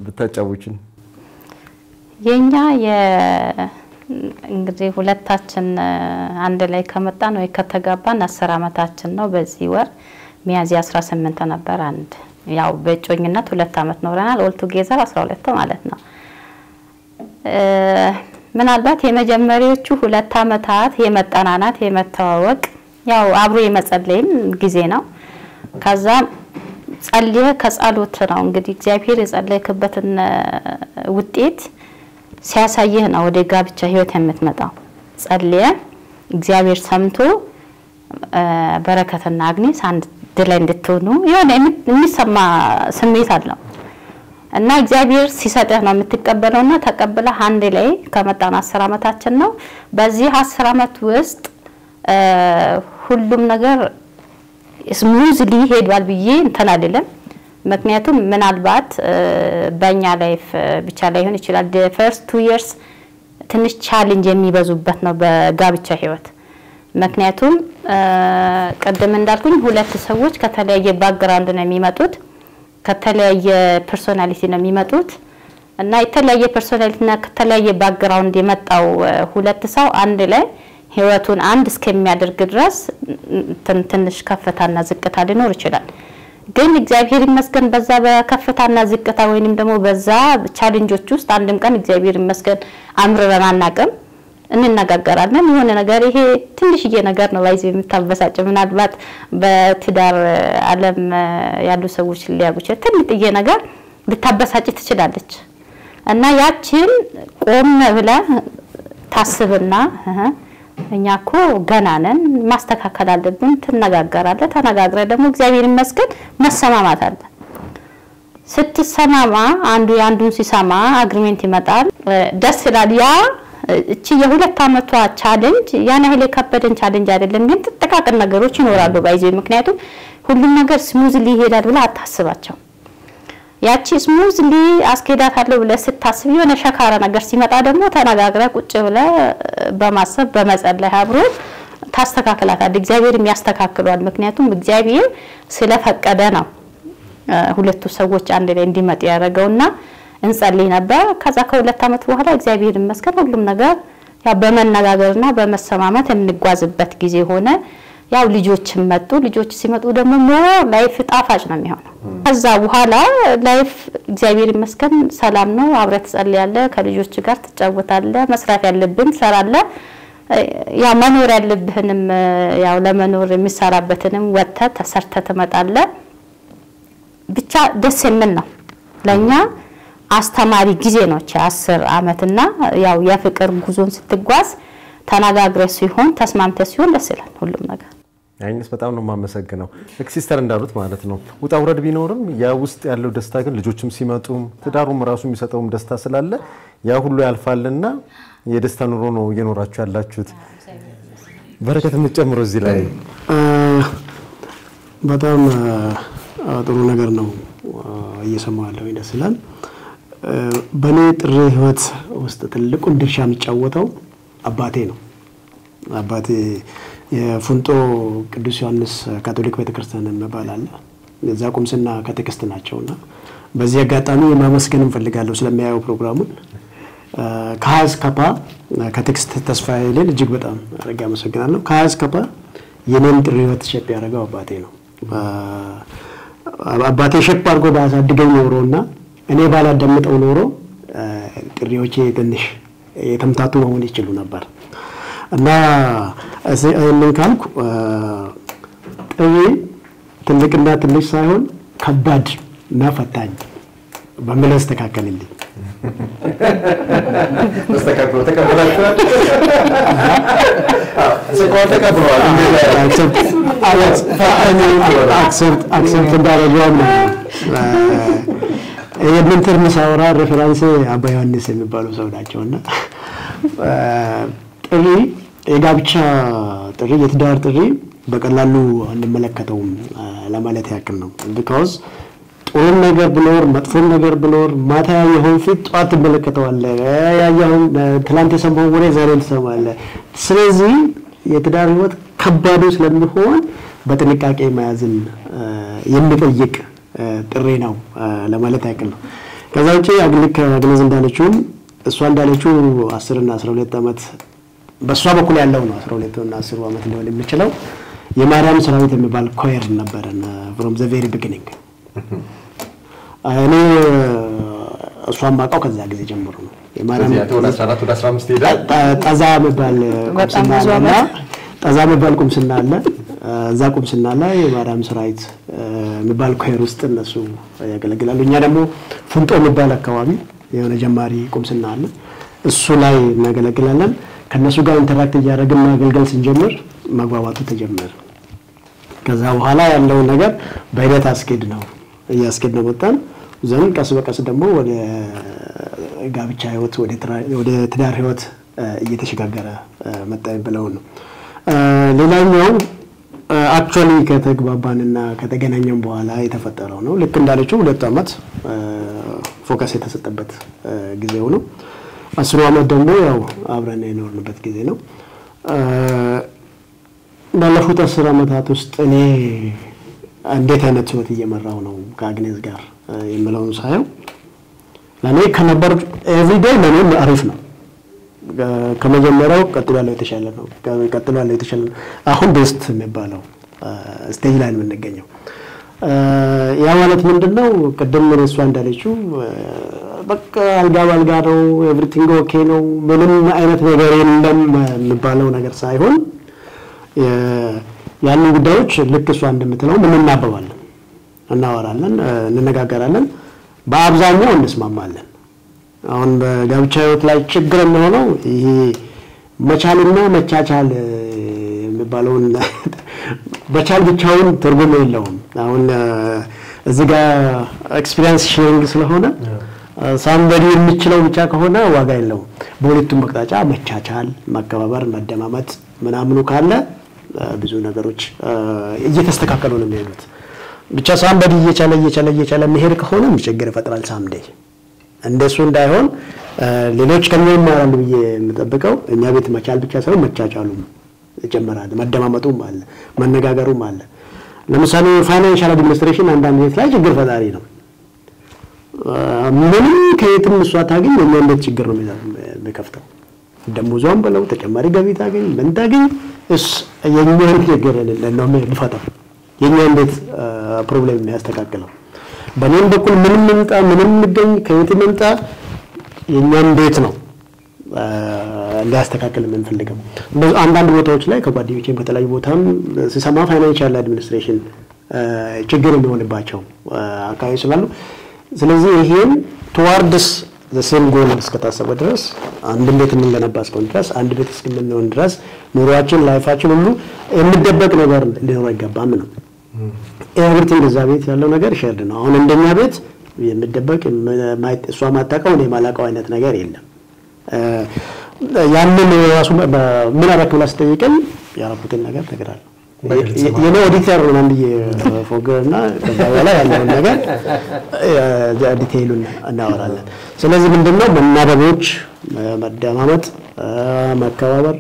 ብታጫውችን? የኛ እንግዲህ ሁለታችን አንድ ላይ ከመጣን ወይ ከተጋባን 10 አመታችን ነው። በዚህ ወር ሚያዝያ 18 ነበር። አንድ ያው በጮኝነት 2 አመት ኖረናል። ኦል ቱጌዘር 12 ማለት ነው። ምናልባት የመጀመሪያዎቹ 2 አመታት የመጠናናት የመተዋወቅ ያው አብሮ የመጸለይን ጊዜ ነው። ከዛ ጸልየ ከጸሎት ነው እንግዲህ እግዚአብሔር የጸለይክበትን ውጤት ሲያሳየህ ነው ወደ ጋብቻ ህይወት የምትመጣው። ጸልየ እግዚአብሔር ሰምቶ በረከትና አግኔስ አንድ ላይ እንድትሆኑ የሆነ የሚሰማ ስሜት አለው እና እግዚአብሔር ሲሰጥህ ነው የምትቀበለውና ተቀበለ አንድ ላይ ከመጣን 10 አመታችን ነው። በዚህ 10 አመት ውስጥ ሁሉም ነገር ስሙዝሊ ሄዷል ብዬ እንትን አይደለም። ምክንያቱም ምናልባት በእኛ ላይፍ ብቻ ላይ ሆነ ይችላል the first 2 years ትንሽ ቻሌንጅ የሚበዙበት ነው በጋብቻ ህይወት። ምክንያቱም ቀደም እንዳልኩኝ ሁለት ሰዎች ከተለያየ ባክግራውንድ ነው የሚመጡት፣ ከተለያየ ፐርሶናሊቲ ነው የሚመጡት እና የተለያየ ፐርሶናሊቲና ከተለያየ ባክግራውንድ የመጣው ሁለት ሰው አንድ ላይ ህይወቱን አንድ እስከሚያደርግ ድረስ ትንሽ ከፍታና ዝቅታ ሊኖር ይችላል። ግን እግዚአብሔር ይመስገን በዛ በከፍታና ዝቅታ ወይንም ደግሞ በዛ ቻሌንጆች ውስጥ አንድም ቀን እግዚአብሔር ይመስገን አምረን አናቀም። እንነጋገራለን የሆነ ነገር ይሄ ትንሽዬ ነገር ነው ባይዘ የምታበሳጭ ምናልባት በትዳር ዓለም ያሉ ሰዎች ሊያጉች ትንሽዬ ነገር ልታበሳጭ ትችላለች እና ያቺን ቆም ብለ ታስብና እኛኮ ገናነን ማስተካከል አለብን ትነጋገራለ ተነጋግረ ደግሞ እግዚአብሔር ይመስገን መሰማማት አለ። ስትሰማማ አንዱ ያንዱን ሲሰማ አግሪመንት ይመጣል ደስ ይላል። ያ እቺ የ2 አመቷ ቻሌንጅ ያና ሄለ ከበደን ቻሌንጅ አይደለም ግን ተጠቃቀን ነገሮች ይኖራሉ ባይዘይ ምክንያቱም ሁሉም ነገር ስሙዝሊ ይሄዳል ብለ አታስባቸው። ያቺ ስሙዝሊ አስከዳታለሁ ብለ ስታስብ የሆነ ሸካራ ነገር ሲመጣ ደግሞ ተነጋግረ ቁጭ ብለ በማሰብ በመጸለይ አብሮ ታስተካክላታል። እግዚአብሔር የሚያስተካክሏል ምክንያቱም እግዚአብሔር ስለፈቀደ ነው ሁለቱ ሰዎች አንድ ላይ እንዲመጡ ያደረገውና እንጸልይ ነበር። ከዛ ከ2 አመት በኋላ እግዚአብሔር ይመስገን ሁሉም ነገር ያ በመነጋገርና በመሰማማት እንጓዝበት ጊዜ ሆነ። ያው ልጆችም መጡ። ልጆች ሲመጡ ደግሞ ላይፍ ጣፋጭ ነው የሚሆነው። ከዛ በኋላ ላይፍ እግዚአብሔር ይመስገን ሰላም ነው። አብረህ ትጸልያለህ፣ ከልጆች ጋር ትጫወታለህ፣ መስራት ያለብን ትሰራለህ። ያ መኖር ያለብህንም ያው ለመኖር የሚሰራበትንም ወጥተህ ተሰርተህ ትመጣለህ። ብቻ ደስ የሚል ነው ለኛ አስተማሪ ጊዜ ነው 10 አመትና ያው የፍቅር ጉዞን ስትጓዝ ተናጋግረህ ሲሆን ተስማምተህ ሲሆን ደስ ይላል ሁሉም ነገር። አይንስ በጣም ነው ማመሰግነው። ሲስተር እንዳሉት ማለት ነው ውጣ ውረድ ቢኖርም ያ ውስጥ ያለው ደስታ ግን ልጆችም ሲመጡም ትዳሩም ራሱ የሚሰጠውም ደስታ ስላለ ያ ሁሉ ያልፋልና የደስታ ኑሮ ነው እየኖራችሁ ያላችሁት። በረከት የምትጨምረው እዚህ ላይ በጣም ጥሩ ነገር ነው እየሰማለሁ ደስ ይላል። በኔ ጥሪ ህይወት ውስጥ ትልቁን ድርሻ የሚጫወተው አባቴ ነው። አባቴ የፉንጦ ቅዱስ ዮሐንስ ካቶሊክ ቤተክርስቲያን መባላል እዛ ቁምስና ካቴክስት ናቸውና በዚህ አጋጣሚ ማመስገን እንፈልጋለሁ ስለሚያየው ፕሮግራሙን ከሀዝ ከፓ ከቴክስት ተስፋዬ ሌል እጅግ በጣም አረጋ አመሰግናለሁ። ከሀዝ ከፓ የኔን ጥሪ ህይወት ሸፕ ያደረገው አባቴ ነው። አባቴ ሸፕ አድርጎ ባሳድገኝ ኖሮና እኔ ባላዳምጠው ኖሮ ጥሪዎቼ ትንሽ የተምታቱ መሆን ይችሉ ነበር እና እኔን ካልኩ ጥሪ ትልቅና ትንሽ ሳይሆን ከባድ እና ፈታኝ በመለስ ተካከለልኝ ተስተካክሎ ተቀበላችኋል ሰቆጣ ተቀበሏል አክሰፕት እንዳረጋው ነው የምን ተርም ሳወራ ሬፈረንስ አባ ዮሐንስ የሚባለው ሰው ናቸውና ጥሪ የጋብቻ ጥሪ የትዳር ጥሪ በቀላሉ እንመለከተውም ለማለት ያክል ነው because ጥሩ ነገር ብኖር መጥፎ ነገር ብኖር ማታ ያየውን ፊት ጧት ተመለከተዋለህ ያየውን ትላንት የሰማው ወሬ ዛሬ ትሰማለህ ስለዚህ የትዳር ህይወት ከባዱ ስለሚሆን በጥንቃቄ መያዝን የሚጠይቅ ጥሪ ነው ለማለት ያክል ነው ከዛ ውጪ አግነዝ እንዳለችው እሷ እንዳለችው 10 እና 12 አመት በሷ በኩል ያለው ነው 12 እና 10 አመት ሊሆን የሚችለው የማርያም ሰራዊት የሚባል ኮየር ነበርና from the very beginning እኔ እሷን ማቀው ከዛ ጊዜ ጀምሮ ነው የማርያም ወደ 14 ወደ 15 ሄዳ ጠዛ መባል ቁምስና አለ እዛ ቁምስና ላይ የማርያም ሰራዊት የሚባል ኮየር ውስጥ እነሱ ያገለግላሉ እኛ ደግሞ ፍንጦ የሚባል አካባቢ የሆነ ጀማሪ ቁምስና አለ እሱ ላይ እናገለግላለን ከነሱ ጋር ኢንተራክት እያደረግን ማገልገል ስንጀምር ማግባባቱ ተጀመረ ከዛ በኋላ ያለው ነገር በሂደት አስኬድ ነው ወጣን ዘን ቀስ በቀስ ደግሞ ወደ ጋብቻ ህይወት ወደ ትዳር ህይወት እየተሸጋገረ መጣ ብለው ነው ሌላኛው አክቹአሊ ከተግባባንና ከተገናኘን በኋላ የተፈጠረው ነው ልክ እንዳለችው 2 አመት ፎከስ የተሰጠበት ጊዜው ነው 10 አመት ደግሞ ያው አብረን የኖርንበት ጊዜ ነው ባለፉት 10 አመታት ውስጥ እኔ እንዴት አይነት ህይወት እየመራው ነው ከአግኔዝ ጋር የምለውን ሳየው ለኔ ከነበር ኤቭሪዴይ ለኔ አሪፍ ነው ከመጀመሪያው ቀጥሎ ያለው የተሻለ ነው አሁን ቤስት የሚባለው ስቴጅ ላይ ነው የምንገኘው ያ ማለት ምንድነው ቀደም እሷ እንዳለችው በቃ አልጋ ነው ኤቭሪቲንግ ኦኬ ነው ምንም አይነት ነገር የለም የሚባለው ነገር ሳይሆን ያን ጉዳዮች ልክ እሷ እንደምትለው ምን እናባባለን እናወራለን እንነጋገራለን በአብዛኛው እንስማማለን አሁን በጋብቻ ህይወት ላይ ችግር ነው ይሄ መቻልና መቻቻል የሚባለው በቻል ብቻውን ትርጉም የለውም አሁን እዚህ ጋር ኤክስፒሪየንስ ሼሪንግ ስለሆነ ሳምበዲ የሚችለው ብቻ ከሆነ ዋጋ የለውም በሁለቱም አቅጣጫ መቻቻል መከባበር መደማመጥ ምናምኑ ካለ ብዙ ነገሮች እየተስተካከሉ ነው የሚሄዱት ብቻ ሳምበዲ እየቻለ መሄድ ከሆነ ችግር ይፈጥራል ሳምዴ እንደሱ እንዳይሆን ሌሎች ከመም ማራሉ የምጠብቀው እኛ ቤት መቻል ብቻ ሳይሆን መቻቻሉም ይጀምራል መደማመጡም አለ መነጋገሩም አለ ለምሳሌ ፋይናንሻል አድሚኒስትሬሽን አንዳንድ ቤት ላይ ችግር ፈጣሪ ነው ምንም ከየትም እሷ ታገኝ የምን ችግር ነው የሚከፍተው ደሞዟን በለው ተጨማሪ ገቢ ታገኝ ምን ታገኝ እስ የኛን ችግር ነው የሚፈታው የኛን ቤት ፕሮብሌም የሚያስተካክለው በእኔም በኩል ምንም ምንገኝ ከየትም ምንጣ የኛን ቤት ነው ሊያስተካክል የምንፈልገው አንዳንድ ቦታዎች ላይ ከጓደኞቼም ከተለያዩ ቦታም ሲሰማ ፋይናንሻል አድሚኒስትሬሽን ችግር የሚሆንባቸው አካባቢ ስላሉ ስለዚህ ይሄን towards the same goal እስከታሰበ ድረስ አንድ ቤት እንገነባ እስከሆነ ድረስ አንድ ቤት እስከምንሆን ድረስ ኑሯችን ላይፋችን ሁሉ የሚደበቅ ነገር ሊኖር አይገባም ነው ኤቭሪቲንግ እዛ ቤት ያለው ነገር ሼርድ ነው አሁን እንደኛ ቤት የሚደበቅ እሷ ማታውቀው እኔ ማላውቀው አይነት ነገር የለም ያንን ራሱ ምን አረከው ላስጠይቀኝ ያረኩትን ነገር ተግራል የኔ ኦዲተር ነው አንድ የፎገርና ከዛ በኋላ ያለው ነገር ዲቴይሉን እናወራለን ስለዚህ ምንድነው መናበቦች መደማመጥ መከባበር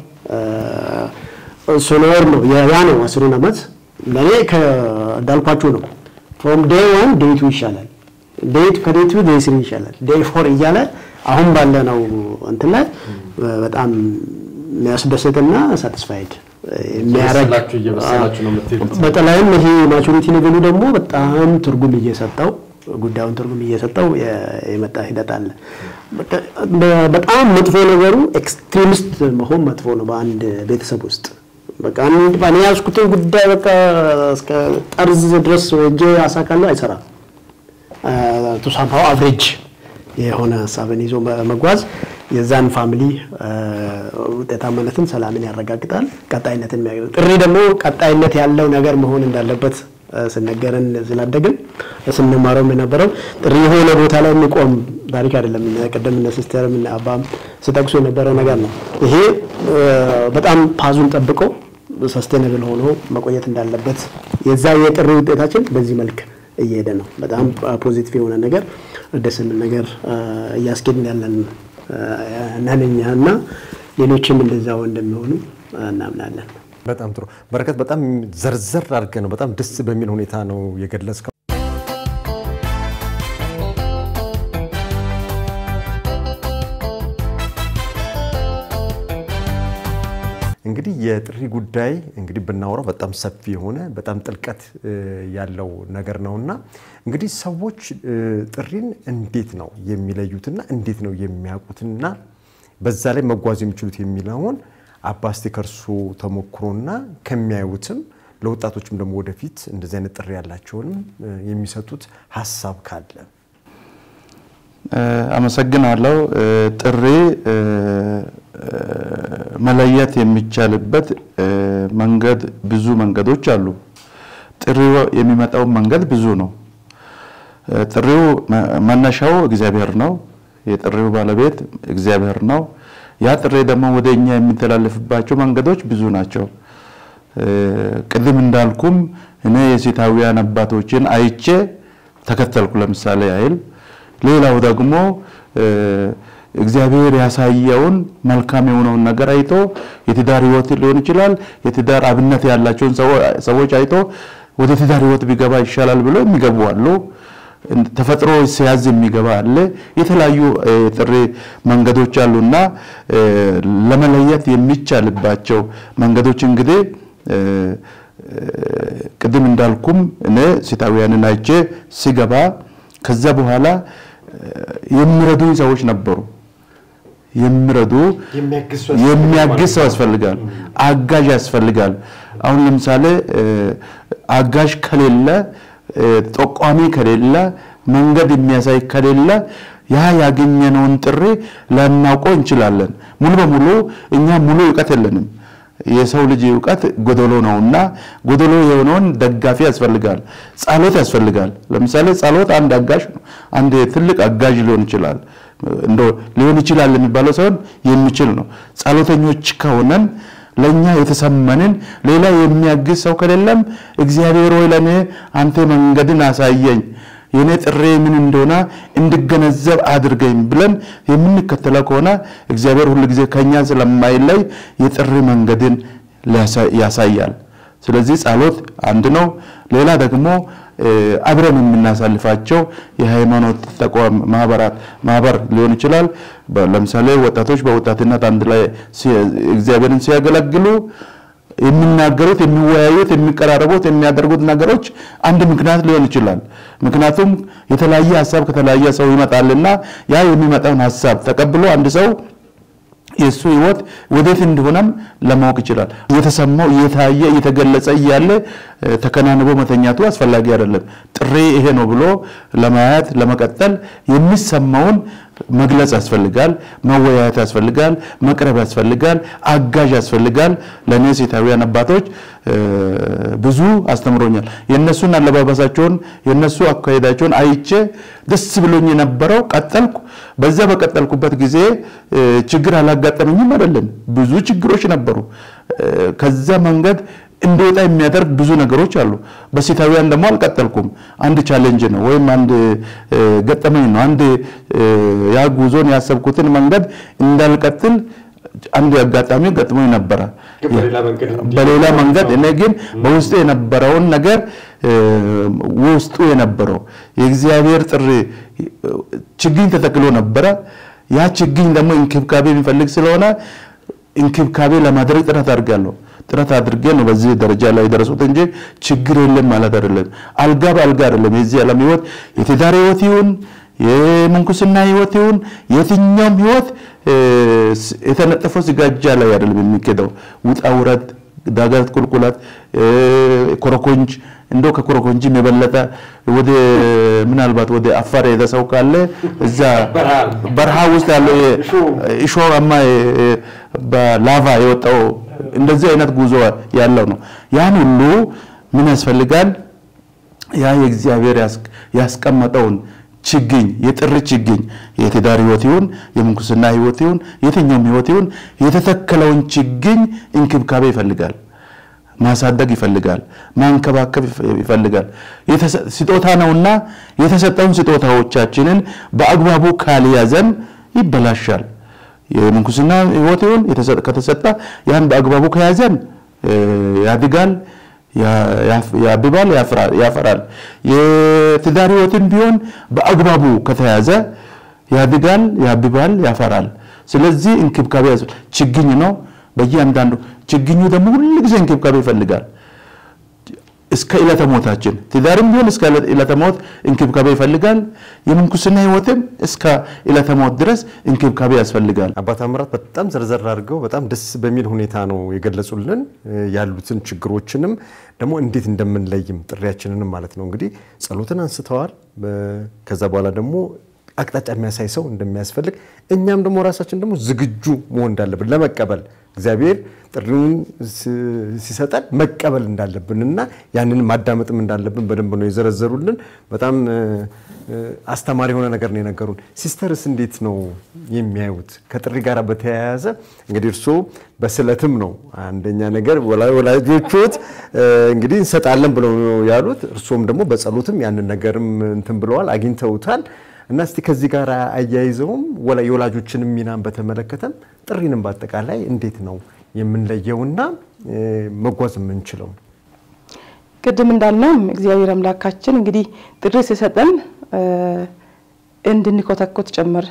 ሶሎር ነው ያ ነው 10 አመት ለኔ ከዳልኳችሁ ነው from day 1 day 2 ይሻላል day 2 day 3 ይሻላል day 4 እያለ አሁን ባለነው እንትን ላይ በጣም የሚያስደስትና ሳቲስፋይድ የሚያረጋችሁ እየበሰላችሁ ነው የምትሄዱት። በተለይም ይሄ ማቹሪቲ ሌቭሉ ደግሞ በጣም ትርጉም እየሰጠው ጉዳዩን ትርጉም እየሰጠው የመጣ ሂደት አለ። በጣም መጥፎ ነገሩ ኤክስትሪሚስት መሆን መጥፎ ነው በአንድ ቤተሰብ ውስጥ። በቃ አንድ ባንያስኩትን ጉዳይ በቃ እስከ ጠርዝ ድረስ ወንጀ ያሳካለው አይሰራም። ቱሳምፓው አቨሬጅ የሆነ ሀሳብን ይዞ መጓዝ የዛን ፋሚሊ ውጤታማነትን ሰላምን ያረጋግጣል። ቀጣይነትን የሚያገኝ ጥሪ ደግሞ ቀጣይነት ያለው ነገር መሆን እንዳለበት ስንነገረን ስላደግን ስንማረው የነበረው ጥሪ የሆነ ቦታ ላይ የሚቆም ታሪክ አይደለም። ቀደም እነ ሲስተርም እነ አባም ሲጠቅሱ የነበረው ነገር ነው። ይሄ በጣም ፓዙን ጠብቆ ሰስቴነብል ሆኖ መቆየት እንዳለበት የዛ የጥሪ ውጤታችን በዚህ መልክ እየሄደ ነው። በጣም ፖዚቲቭ የሆነ ነገር ደስ የሚል ነገር እያስኬድን ያለን ነንኛና ሌሎችም እንደዛው እንደሚሆኑ እናምናለን። በጣም ጥሩ በረከት፣ በጣም ዘርዘር አድርገህ ነው በጣም ደስ በሚል ሁኔታ ነው የገለጽከው። እንግዲህ የጥሪ ጉዳይ እንግዲህ ብናወራው በጣም ሰፊ የሆነ በጣም ጥልቀት ያለው ነገር ነውና እንግዲህ ሰዎች ጥሪን እንዴት ነው የሚለዩትና እንዴት ነው የሚያውቁትና በዛ ላይ መጓዝ የሚችሉት የሚለውን አባስቲ ከርሱ ተሞክሮና ከሚያዩትም ለወጣቶችም ደግሞ ወደፊት እንደዚህ አይነት ጥሪ ያላቸውንም የሚሰጡት ሐሳብ ካለ አመሰግናለሁ። ጥሪ መለየት የሚቻልበት መንገድ ብዙ መንገዶች አሉ። ጥሪው የሚመጣው መንገድ ብዙ ነው። ጥሪው መነሻው እግዚአብሔር ነው። የጥሪው ባለቤት እግዚአብሔር ነው። ያ ጥሪ ደግሞ ወደኛ የሚተላለፍባቸው መንገዶች ብዙ ናቸው። ቅድም እንዳልኩም እኔ የሴታውያን አባቶችን አይቼ ተከተልኩ ለምሳሌ አይል። ሌላው ደግሞ እግዚአብሔር ያሳየውን መልካም የሆነውን ነገር አይቶ የትዳር ህይወት ሊሆን ይችላል የትዳር አብነት ያላቸውን ሰዎች አይቶ ወደ ትዳር ህይወት ቢገባ ይሻላል ብሎ የሚገቡ አሉ። ተፈጥሮ ሲያዝ የሚገባ አለ። የተለያዩ ጥሪ መንገዶች አሉና ለመለየት የሚቻልባቸው መንገዶች እንግዲህ ቅድም እንዳልኩም እኔ ሴታውያንን አይቼ ሲገባ ከዛ በኋላ የሚረዱኝ ሰዎች ነበሩ። የሚረዱ የሚያግዝ ሰው ያስፈልጋል። አጋዥ ያስፈልጋል። አሁን ለምሳሌ አጋዥ ከሌለ ጠቋሚ ከሌለ መንገድ የሚያሳይ ከሌለ ያ ያገኘነውን ጥሪ ላናውቀው እንችላለን። ሙሉ በሙሉ እኛ ሙሉ ዕውቀት የለንም። የሰው ልጅ ዕውቀት ጎደሎ ነውና ጎደሎ የሆነውን ደጋፊ ያስፈልጋል። ጸሎት ያስፈልጋል። ለምሳሌ ጸሎት አንድ አጋዥ ነው። አንድ ትልቅ አጋዥ ሊሆን ይችላል። ሊሆን ይችላል የሚባለው ሳይሆን የሚችል ነው። ጸሎተኞች ከሆነን ለኛ የተሰመንን ሌላ የሚያግዝ ሰው ከሌለም እግዚአብሔር ሆይ ለኔ አንተ መንገድን አሳየኝ የኔ ጥሪ ምን እንደሆነ እንድገነዘብ አድርገኝ ብለን የምንከተለው ከሆነ እግዚአብሔር ሁሉ ጊዜ ከኛ ስለማይለይ የጥሪ መንገድን ያሳያል። ስለዚህ ጸሎት አንድ ነው። ሌላ ደግሞ አብረን የምናሳልፋቸው የሃይማኖት ተቋም ማህበር ሊሆን ይችላል። ለምሳሌ ወጣቶች በወጣትነት አንድ ላይ እግዚአብሔርን ሲያገለግሉ የሚናገሩት የሚወያዩት የሚቀራረቡት የሚያደርጉት ነገሮች አንድ ምክንያት ሊሆን ይችላል። ምክንያቱም የተለያየ ሐሳብ ከተለያየ ሰው ይመጣልና ያ የሚመጣውን ሐሳብ ተቀብሎ አንድ ሰው የሱ ህይወት ወዴት እንደሆነም ለማወቅ ይችላል። የተሰማው የታየ የተገለጸ ያለ ተከናንቦ መተኛቱ አስፈላጊ አይደለም። ጥሪ ይሄ ነው ብሎ ለማያት ለመቀጠል የሚሰማውን መግለጽ ያስፈልጋል። መወያየት ያስፈልጋል። መቅረብ ያስፈልጋል። አጋዥ ያስፈልጋል። ለኔ ሴታውያን አባቶች ብዙ አስተምሮኛል። የነሱን አለባበሳቸውን የነሱ አካሄዳቸውን አይቼ ደስ ብሎኝ የነበረው ቀጠልኩ። በዛ በቀጠልኩበት ጊዜ ችግር አላጋጠመኝም አይደለም። ብዙ ችግሮች ነበሩ። ከዛ መንገድ እንደወጣ የሚያደርግ ብዙ ነገሮች አሉ። በሴታውያን ደግሞ አልቀጠልኩም። አንድ ቻሌንጅ ነው ወይም አንድ ገጠመኝ ነው። አንድ ያ ጉዞን ያሰብኩትን መንገድ እንዳልቀጥል አንድ አጋጣሚ ገጥሞኝ ነበር። በሌላ መንገድ እኔ ግን በውስጤ የነበረውን ነገር ውስጡ የነበረው የእግዚአብሔር ጥሪ ችግኝ ተተክሎ ነበር። ያ ችግኝ ደግሞ እንክብካቤ የሚፈልግ ስለሆነ እንክብካቤ ለማድረግ ጥረት አድርጌ ነው በዚህ ደረጃ ላይ ደረሱት እንጂ ችግር የለም ማለት አይደለም። አልጋ በአልጋ አይደለም። የዚህ ዓለም ህይወት የትዳር ህይወት ይሁን የምንኩስና ህይወት ይሁን የትኛውም ህይወት የተነጠፈው ስጋጃ ላይ አይደለም የሚከደው። ውጣ ውረድ ዳገት ቁልቁላት ኮረኮንጅ እንደው ከኮረኮንጅ የበለጠ ወደ ምናልባት ወደ አፋር የደሰው ካለ እዛ በረሃ ውስጥ ያለው እሾሃማ በላቫ የወጣው እንደዚህ አይነት ጉዞ ያለው ነው። ያን ሁሉ ምን ያስፈልጋል? ያ የእግዚአብሔር ያስቀመጠውን ችግኝ የጥሪ ችግኝ የትዳር ህይወት ይሁን የምንኩስና ህይወት ይሁን የትኛውም ህይወት ይሁን የተተከለውን ችግኝ እንክብካቤ ይፈልጋል፣ ማሳደግ ይፈልጋል፣ ማንከባከብ ይፈልጋል። ስጦታ ነውና የተሰጠውን ስጦታዎቻችንን በአግባቡ ካልያዘን ይበላሻል። የምንኩስና ህይወት ይሁን ከተሰጣ ያን በአግባቡ ከያዘን ያድጋል፣ ያብባል፣ ያፈራል። የትዳር ህይወትን ቢሆን በአግባቡ ከተያዘ ያድጋል፣ ያብባል፣ ያፈራል። ስለዚህ እንክብካቤ ችግኝ ነው። በእያንዳንዱ ችግኙ ደግሞ ሁሉ ጊዜ እንክብካቤ ይፈልጋል። እስከ ዕለተ ሞታችን ትዳርም ቢሆን እስከ ዕለተ ሞት እንክብካቤ ይፈልጋል። የምንኩስና ህይወትም እስከ ዕለተ ሞት ድረስ እንክብካቤ ያስፈልጋል። አባት አምራት በጣም ዘርዘር አድርገው በጣም ደስ በሚል ሁኔታ ነው የገለጹልን ያሉትን ችግሮችንም ደግሞ እንዴት እንደምንለይም ጥሪያችንንም ማለት ነው። እንግዲህ ጸሎትን አንስተዋል። ከዛ በኋላ ደግሞ አቅጣጫ የሚያሳይ ሰው እንደሚያስፈልግ እኛም ደግሞ ራሳችን ደግሞ ዝግጁ መሆን እንዳለብን ለመቀበል እግዚአብሔር ጥሪውን ሲሰጠን መቀበል እንዳለብንና ያንን ማዳመጥም እንዳለብን በደንብ ነው የዘረዘሩልን። በጣም አስተማሪ የሆነ ነገር ነው የነገሩን። ሲስተርስ እንዴት ነው የሚያዩት? ከጥሪ ጋር በተያያዘ እንግዲህ እርሶ በስለትም ነው አንደኛ ነገር ወላጆቹት እንግዲህ እንሰጣለን ብለው ያሉት፣ እርሶም ደግሞ በጸሎትም ያንን ነገርም እንትን ብለዋል አግኝተውታል። እና እስቲ ከዚህ ጋር አያይዘውም የወላጆችን ሚናን በተመለከተም ጥሪንም በአጠቃላይ እንዴት ነው የምንለየውና መጓዝ የምንችለው? ቅድም እንዳልነው እግዚአብሔር አምላካችን እንግዲህ ጥሪ ሲሰጠን እንድንኮተኮት ጨምር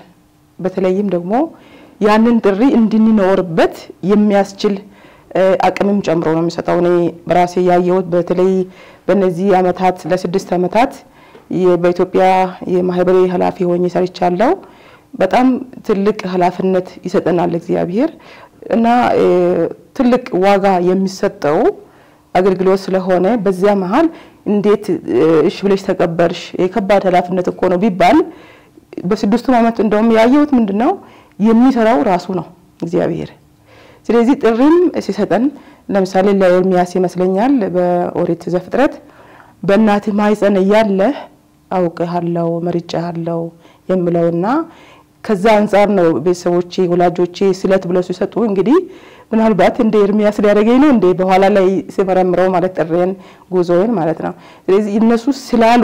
በተለይም ደግሞ ያንን ጥሪ እንድንኖርበት የሚያስችል አቅምም ጨምሮ ነው የሚሰጠው። እኔ በራሴ ያየሁት በተለይ በእነዚህ አመታት ለ6 አመታት በኢትዮጵያ የማህበራዊ ኃላፊ ሆኜ ሰርቻለሁ። በጣም ትልቅ ኃላፊነት ይሰጠናል እግዚአብሔር እና ትልቅ ዋጋ የሚሰጠው አገልግሎት ስለሆነ በዚያ መሃል እንዴት እሺ ብለሽ ተቀበልሽ የከባድ ኃላፊነት እኮ ነው ቢባል በ6 አመት እንደውም ያየሁት ምንድነው የሚሰራው ራሱ ነው እግዚአብሔር። ስለዚህ ጥሪም ሲሰጠን ለምሳሌ ለኤርሚያስ ይመስለኛል በኦሪት ዘፍጥረት በእናት ማይፀን ያለ አውቀሃለው መርጫሃለው የሚለውና ከዛ አንፃር ነው ቤተሰቦቼ ወላጆቼ ስለት ብለው ሲሰጡ እንግዲህ ምናልባት እንደ ኤርሚያስ ሊያደርገኝ ነው እንደ በኋላ ላይ ሲመረምረው ማለት ጥሬን ጉዞዬን ማለት ነው። ስለዚህ እነሱ ስላሉ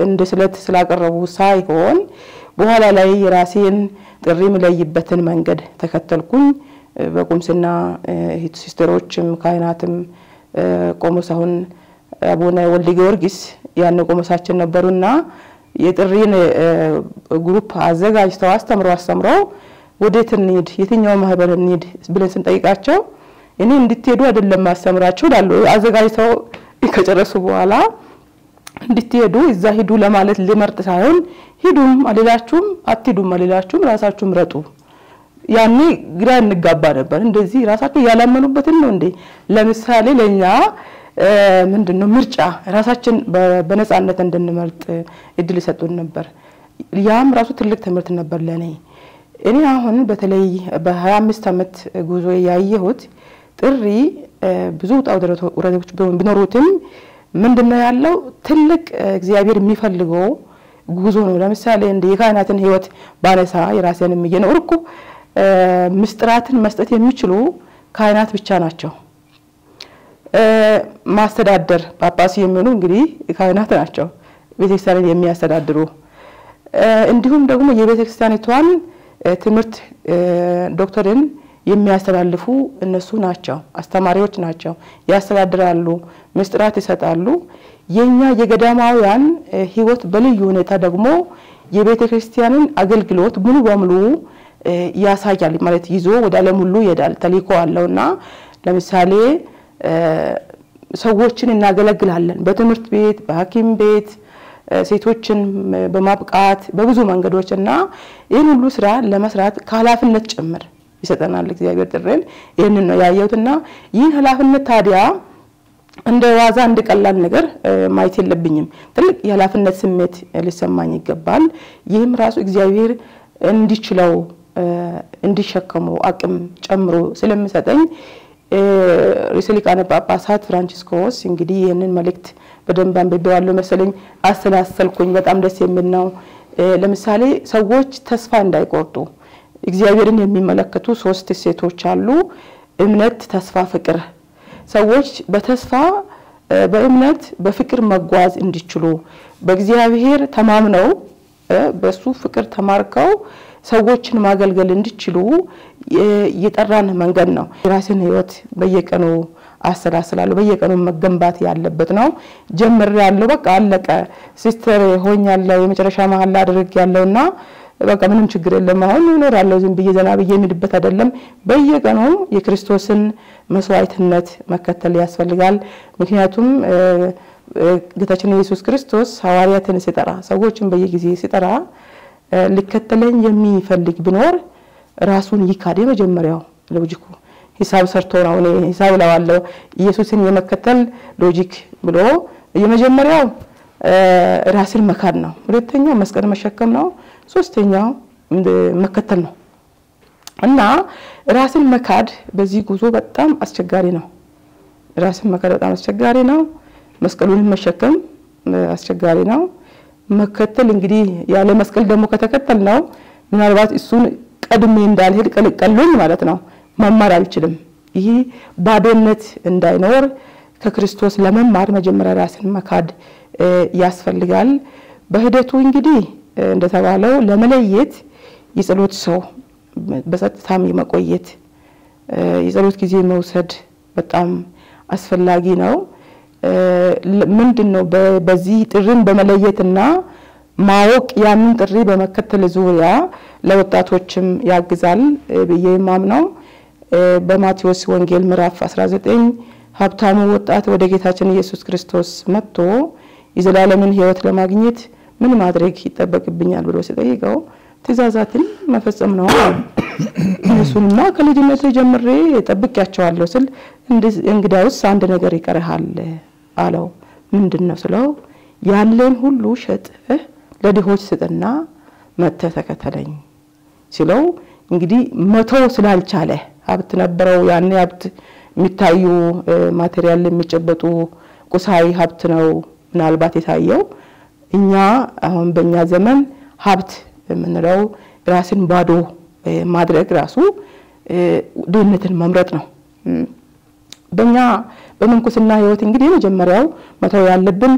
እንደ ስለት ስላቀረቡ ሳይሆን በኋላ ላይ የራሴን ጥሪ ምለይበትን መንገድ ተከተልኩኝ። በቁምስና ሲስተሮችም ካህናትም ቆሞሳውን አቡነ ወልደ ጊዮርጊስ ያን ቆሞሳችን ነበሩና የጥሪን ግሩፕ አዘጋጅተው አስተምረው ወዴት እንሂድ የትኛው ማህበር እንሂድ ብለን ስንጠይቃቸው እኔ እንድትሄዱ አይደለም ማስተምራቸው ዳሉ አዘጋጅተው ከጨረሱ በኋላ እንድትሄዱ እዛ ሄዱ ለማለት ሊመርጥ ሳይሆን ሄዱም አለላችሁም አትሄዱም አለላችሁም ራሳችሁ ምረጡ። ያኔ ግራ እንጋባ ነበር። እንደዚህ ራሳቸው ያላመኑበትን ነው እንዴ? ለምሳሌ ለኛ ምንድነው ምርጫ ራሳችን በነፃነት እንድንመርጥ እድል ይሰጡን ነበር። ያም ራሱ ትልቅ ትምህርት ነበር ለኔ። እኔ አሁን በተለይ በ25 አመት ጉዞ ያየሁት ጥሪ ብዙ ወራቶች ቢኖሩትም ምንድነው ያለው ትልቅ እግዚአብሔር የሚፈልገው ጉዞ ነው። ለምሳሌ እንደ የካህናትን ህይወት ባነሳ የራሴንም እየኖርኩ ምስጥራትን መስጠት የሚችሉ ካህናት ብቻ ናቸው። ማስተዳደር ጳጳስ የሚሆኑ እንግዲህ ካህናት ናቸው ቤተክርስቲያንን የሚያስተዳድሩ። እንዲሁም ደግሞ የቤተክርስቲያኒቷን ትምህርት ዶክተርን የሚያስተላልፉ እነሱ ናቸው፣ አስተማሪዎች ናቸው፣ ያስተዳድራሉ፣ ምስጥራት ይሰጣሉ። የኛ የገዳማውያን ህይወት በልዩ ሁኔታ ደግሞ የቤተ ክርስቲያንን አገልግሎት ሙሉ በሙሉ ያሳያል ማለት ይዞ ወደ ዓለም ሁሉ ይሄዳል ተልእኮ አለውና ለምሳሌ ሰዎችን እናገለግላለን በትምህርት ቤት በሐኪም ቤት ሴቶችን በማብቃት በብዙ መንገዶችና ይሄን ሁሉ ስራ ለመስራት ከኃላፊነት ጭምር ይሰጠናል እግዚአብሔር ጥሪን ይሄንን ነው ያየሁትና ይሄን ኃላፊነት ታዲያ እንደ ዋዛ እንደቀላል ነገር ማየት የለብኝም ትልቅ የኃላፊነት ስሜት ሊሰማኝ ይገባል ይህም ራሱ እግዚአብሔር እንዲችለው እንዲሸከመው አቅም ጨምሮ ስለምሰጠኝ ርዕሰ ሊቃነ ጳጳሳት ፍራንቺስኮስ እንግዲህ ይሄንን መልእክት በደንብ አንብቤዋለሁ መሰለኝ አሰላሰልኩኝ በጣም ደስ የሚል ነው ለምሳሌ ሰዎች ተስፋ እንዳይቆርጡ እግዚአብሔርን የሚመለከቱ 3 ሴቶች አሉ እምነት ተስፋ ፍቅር ሰዎች በተስፋ በእምነት በፍቅር መጓዝ እንዲችሉ በእግዚአብሔር ተማምነው በሱ ፍቅር ተማርከው ሰዎችን ማገልገል እንዲችሉ የጠራን መንገድ ነው የራስን ህይወት በየቀኑ አሰላስላለሁ በየቀኑ መገንባት ያለበት ነው ጀምር ያለው በቃ አለቀ ሲስተር ሆኛለሁ የመጨረሻ መሐላ አድርግ ያለውና በቃ ምንም ችግር የለም አሁን እኖራለሁ ዝም ብዬ ዘና ብዬ የሚድበት አይደለም በየቀኑ የክርስቶስን መስዋዕትነት መከተል ያስፈልጋል ምክንያቱም ጌታችን ኢየሱስ ክርስቶስ ሐዋርያትን ሲጠራ ሰዎችን በየጊዜ ሲጠራ ሊከተለኝ የሚፈልግ ቢኖር ራሱን ይካድ የመጀመሪያው ሎጂኩ ሂሳብ ሰርቶ ነው እኔ ሂሳብ ለዋለው ኢየሱስን የመከተል ሎጂክ ብሎ የመጀመሪያው ራስን መካድ ነው ሁለተኛው መስቀል መሸከም ነው ሶስተኛው መከተል ነው እና ራስን መካድ በዚህ ጉዞ በጣም አስቸጋሪ ነው ራስን መካድ በጣም አስቸጋሪ ነው መስቀሉን መሸከም አስቸጋሪ ነው መከተል እንግዲህ ያለ መስቀል ደግሞ ከተከተል ነው ምናልባት እሱን ቀድሜ እንዳልሄድ ቀልቀሉኝ ማለት ነው መማር አልችልም ይሄ ባዶነት እንዳይኖር ከክርስቶስ ለመማር መጀመሪያ ራስን መካድ ያስፈልጋል በህደቱ እንግዲህ እንደተባለው ለመለየት የጸሎት ሰው በጸጥታም መቆየት የጸሎት ጊዜ መውሰድ በጣም አስፈላጊ ነው ምንድነው በዚህ ጥሪን በመለየትና ማወቅ ያንን ጥሪ በመከተል ዙሪያ ለወጣቶችም ያግዛል በየማምነው በማቴዎስ ወንጌል ምዕራፍ 19 ሀብታሙ ወጣት ወደ ጌታችን ኢየሱስ ክርስቶስ መጥቶ የዘላለምን ህይወት ለማግኘት ምን ማድረግ ይተበቅብኛል ብሎ ሲጠይቀው ትእዛዛትን መፈጸም ነው እሱንማ ከልጅነቴ ጀምሬ ተጠብቂያቸዋለሁ ስል እንግዳውስ አንድ ነገር ይቀርሃል አለው ምንድነው ስለው ያለን ሁሉ ሸጥ ለድሆች ስጥና መተህ ተከተለኝ ሲለው እንግዲህ መተው ስላልቻለ ሀብት ነበረው ያኔ ሀብት የሚታዩ ማቴሪያል የሚጨበጡ ቁሳዊ ሀብት ነው ምናልባት የታየው እኛ አሁን በእኛ ዘመን ሀብት የምንለው ራስን ባዶ ማድረግ ራሱ ድህነትን መምረጥ ነው በእኛ በመንኩስና ህይወት እንግዲህ መጀመሪያው መተው ያለብን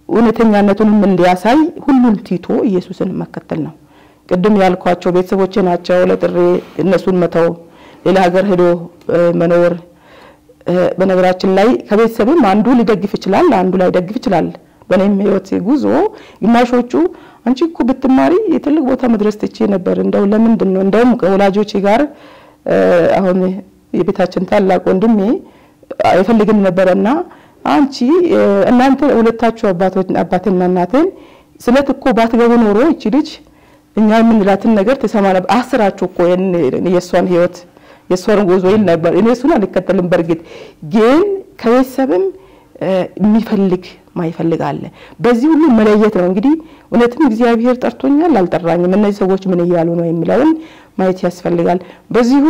እውነተኛነቱንም እንዲያሳይ ሁሉን ቲቶ ኢየሱስን መከተል ነው ቅድም ያልኳቸው ቤተሰቦቼ ናቸው ለጥሪ እነሱን መተው ሌላ ሀገር ሄዶ መኖር በነገራችን ላይ ከቤተሰብም አንዱ ሊደግፍ ይችላል አንዱ ላይ ደግፍ ይችላል በእኔም ህይወት ጉዞ ግማሾቹ አንቺ እኮ ብትማሪ የትልቅ ቦታ መድረስ ትቼ ነበር እንደው ለምንድነው እንደውም ከወላጆቼ ጋር አሁን የቤታችን ታላቅ ወንድሜ አይፈልግም ነበርና አንቺ እናንተ ሁለታችሁ አባትና እናቴን ስለትኮ ባትገቡ ኖሮ እቺ ልጅ እኛ የምንላትን ነገር ተሰማ ነበር አስራችሁ እኮ የሷን ህይወት የሷን ጉዞ ይል ነበር እኔ እሱን አልከተልም በርግጥ ግን ከቤተሰብም የሚፈልግ ማይፈልግ አለ በዚህ ሁሉ መለየት ነው እንግዲህ እውነትም እግዚአብሔር ጠርቶኛል አልጠራኝም እነዚህ ሰዎች ምን ይያሉ ነው የሚለውን ማየት ያስፈልጋል በዚሁ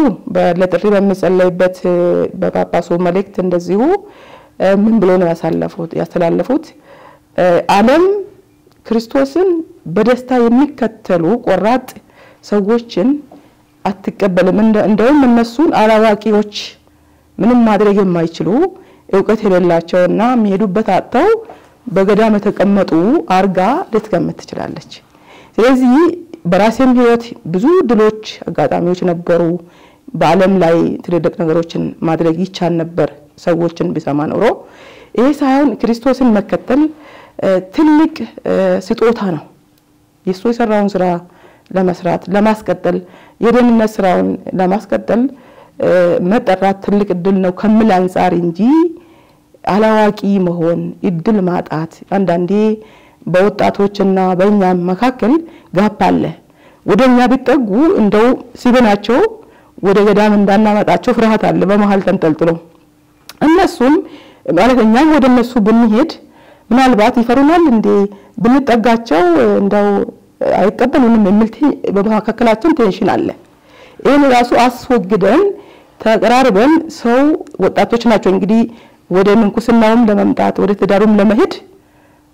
ለጥሪ በመጸለይበት በጳጳሱ መልእክት እንደዚሁ ምን ብሎ ነው ያስተላለፉት ዓለም ክርስቶስን በደስታ የሚከተሉ ቆራጥ ሰዎችን አትቀበልም እንደውም እነሱን አላዋቂዎች ምንም ማድረግ የማይችሉ ዕውቀት የሌላቸውና የሚሄዱበት አጥተው በገዳም ተቀመጡ አርጋ ልትገምት ትችላለች ስለዚህ በራሴም ህይወት ብዙ ድሎች አጋጣሚዎች ነበሩ በአለም ላይ ትልልቅ ነገሮችን ማድረግ ይቻል ነበር ሰዎችን ቢሰማ ኖሮ ይሄ ሳይሆን ክርስቶስን መከተል ትልቅ ስጦታ ነው የሱ የሰራውን ስራ ለመስራት ለማስቀጠል የደህንነት ስራውን ለማስቀጠል መጠራት ትልቅ እድል ነው ከሚል አንፃር እንጂ አላዋቂ መሆን እድል ማጣት አንዳንዴ በወጣቶችና በእኛ መካከል ጋፕ አለ። ወደኛ ቢጠጉ እንደው ሲበናቸው ወደ ገዳም እንዳናመጣቸው ፍርሃት አለ በመሃል ተንጠልጥሎ እነሱም ማለት እኛም ወደ እነሱ ብንሄድ ምናልባት ይፈሩናል እንዴ ብንጠጋቸው እንደው አይቀበሉንም የሚል በመካከላችን ቴንሽን አለ። ይሄን ራሱ አስወግደን ተቀራርበን ሰው ወጣቶች ናቸው እንግዲህ ወደ ምንኩስናውም ለመምጣት ወደ ትዳሩም ለመሄድ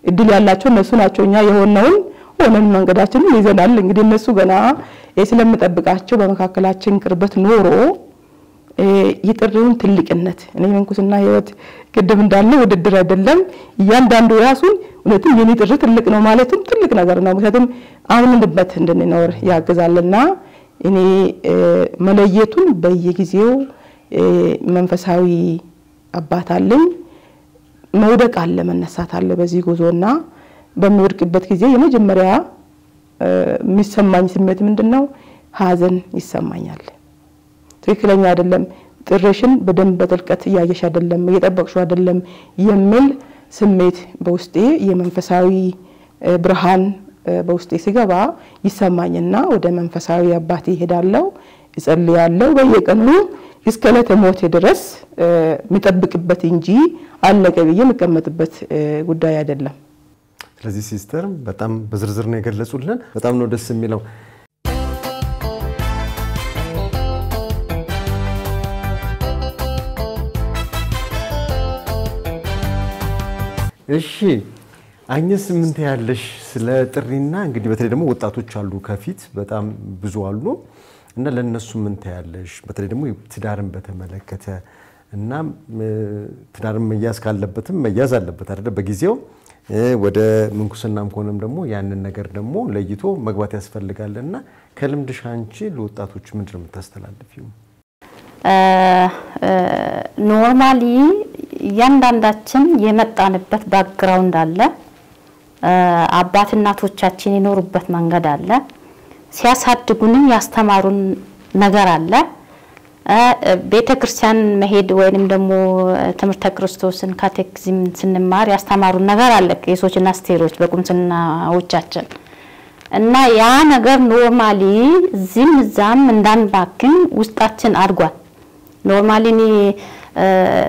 እድል ያላቸው እነሱ ናቸው። እኛ የሆነውን ሆነን መንገዳችንን ይዘናል። እንግዲህ እነሱ ገና ስለምጠብቃቸው በመካከላችን ቅርበት ኖሮ የጥሪውን ትልቅነት እኔ ምንኩስና ህይወት ቅድም እንዳለው ውድድር አይደለም። እያንዳንዱ ራሱን እውነትም የኔ ጥሪ ትልቅ ነው ማለትም ትልቅ ነገር ነው። ምክንያቱም አምነንበት እንድንኖር ያግዛልና እኔ መለየቱን በየጊዜው መንፈሳዊ አባት አለኝ። መውደቅ አለ መነሳት አለ በዚህ ጉዞና በሚወድቅበት ጊዜ የመጀመሪያ የሚሰማኝ ስሜት ምንድነው? ሀዘን ይሰማኛል። ትክክለኛ አይደለም ጥሪሽን በደንብ በጥልቀት ያየሽ አይደለም እየጠበቅሽው አይደለም የሚል ስሜት በውስጤ የመንፈሳዊ ብርሃን በውስጤ ሲገባ ይሰማኝና ወደ መንፈሳዊ አባቴ ሄዳለሁ እጸልያለሁ። በየቀኑ እስከ ዕለተ ሞቴ ድረስ የሚጠብቅበት እንጂ አለቀ ብዬ መቀመጥበት ጉዳይ አይደለም። ስለዚህ ሲስተር በጣም በዝርዝር ነው የገለጹልን። በጣም ነው ደስ የሚለው። እሺ አኝስ ምን ታያለሽ ስለ ጥሪና እንግዲህ በተለይ ደግሞ ወጣቶች አሉ ከፊት በጣም ብዙ አሉ እና ለነሱ ምን ታያለሽ? በተለይ ደግሞ ትዳርን በተመለከተ እና ትዳርን መያዝ ካለበትም መያዝ አለበት አይደል? በጊዜው ወደ ምንኩስናም ሆነም ደግሞ ያንን ነገር ደግሞ ለይቶ መግባት ያስፈልጋልና ከልምድሽ አንቺ ለወጣቶች ምንድነው የምታስተላልፊው? ኖርማሊ ያንዳንዳችን የመጣንበት ባክግራውንድ አለ። አባት እናቶቻችን የኖሩበት መንገድ አለ። ሲያሳድጉንም ያስተማሩን ነገር አለ። ቤተክርስቲያን መሄድ ወይንም ደግሞ ትምህርተ ክርስቶስን ካቴኪዝም ስንማር ያስተማሩን ነገር አለ ቄሶችና አስቴሮች በቁምስናዎቻችን እና ያ ነገር ኖርማሊ ዝምዛም እንዳንባክን ውስጣችን አድጓል። ኖርማሊ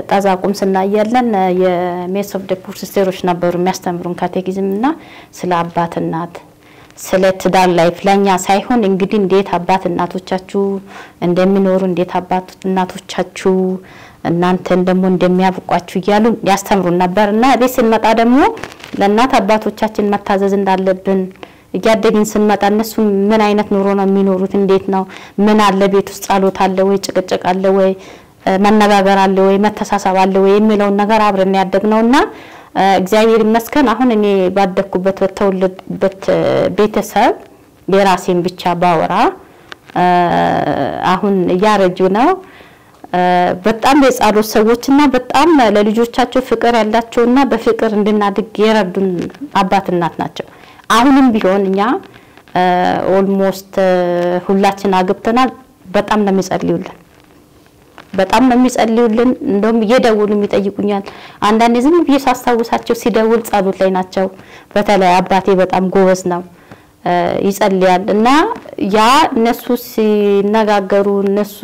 ጣዛ ቁምስና ያለን የሜስ ኦፍ ደ ፑር ሲስተሮች ነበሩ የሚያስተምሩን ካቴኪዝምና ስለ አባት እናት ስለ ትዳር ላይፍ ለኛ ሳይሆን እንግዲህ እንዴት አባት እናቶቻችሁ እንደሚኖሩ እንዴት አባት እናቶቻችሁ እናንተን ደግሞ እንደሚያብቋችሁ ይያሉ ያስተምሩን ነበርና ቤት ስንመጣ ደግሞ ለእናት አባቶቻችን መታዘዝ እንዳለብን እያደግን ስንመጣ እነሱ ምን አይነት ኑሮ ነው የሚኖሩት እንዴት ነው ምን አለ ቤት ውስጥ ጸሎት አለ ወይ ጭቅጭቅ አለ ወይ መነጋገር አለ ወይ መተሳሰብ አለ ወይ የሚለው ነገር አብረን ያደግነውና እግዚአብሔር ይመስገን አሁን እኔ ባደኩበት በተወለድኩበት ቤተሰብ የራሴን ብቻ ባወራ አሁን ያረጁ ነው በጣም የጻሎት ሰዎችና በጣም ለልጆቻቸው ፍቅር ያላቸውና በፍቅር እንድናድግ የረዱን አባት እናት ናቸው። አሁንም ቢሆን እኛ ኦልሞስት ሁላችን አግብተናል። በጣም ነው የሚጸልዩልን በጣም ነው የሚጸልዩልን እንደውም እየደውሉ የሚጠይቁኛል። አንዳንዴ ዝም ብዬ ሳስታውሳቸው ሲደውል ጸሎት ላይ ናቸው። በተለይ አባቴ በጣም ጎበዝ ነው ይጸልያል እና ያ እነሱ ሲነጋገሩ እነሱ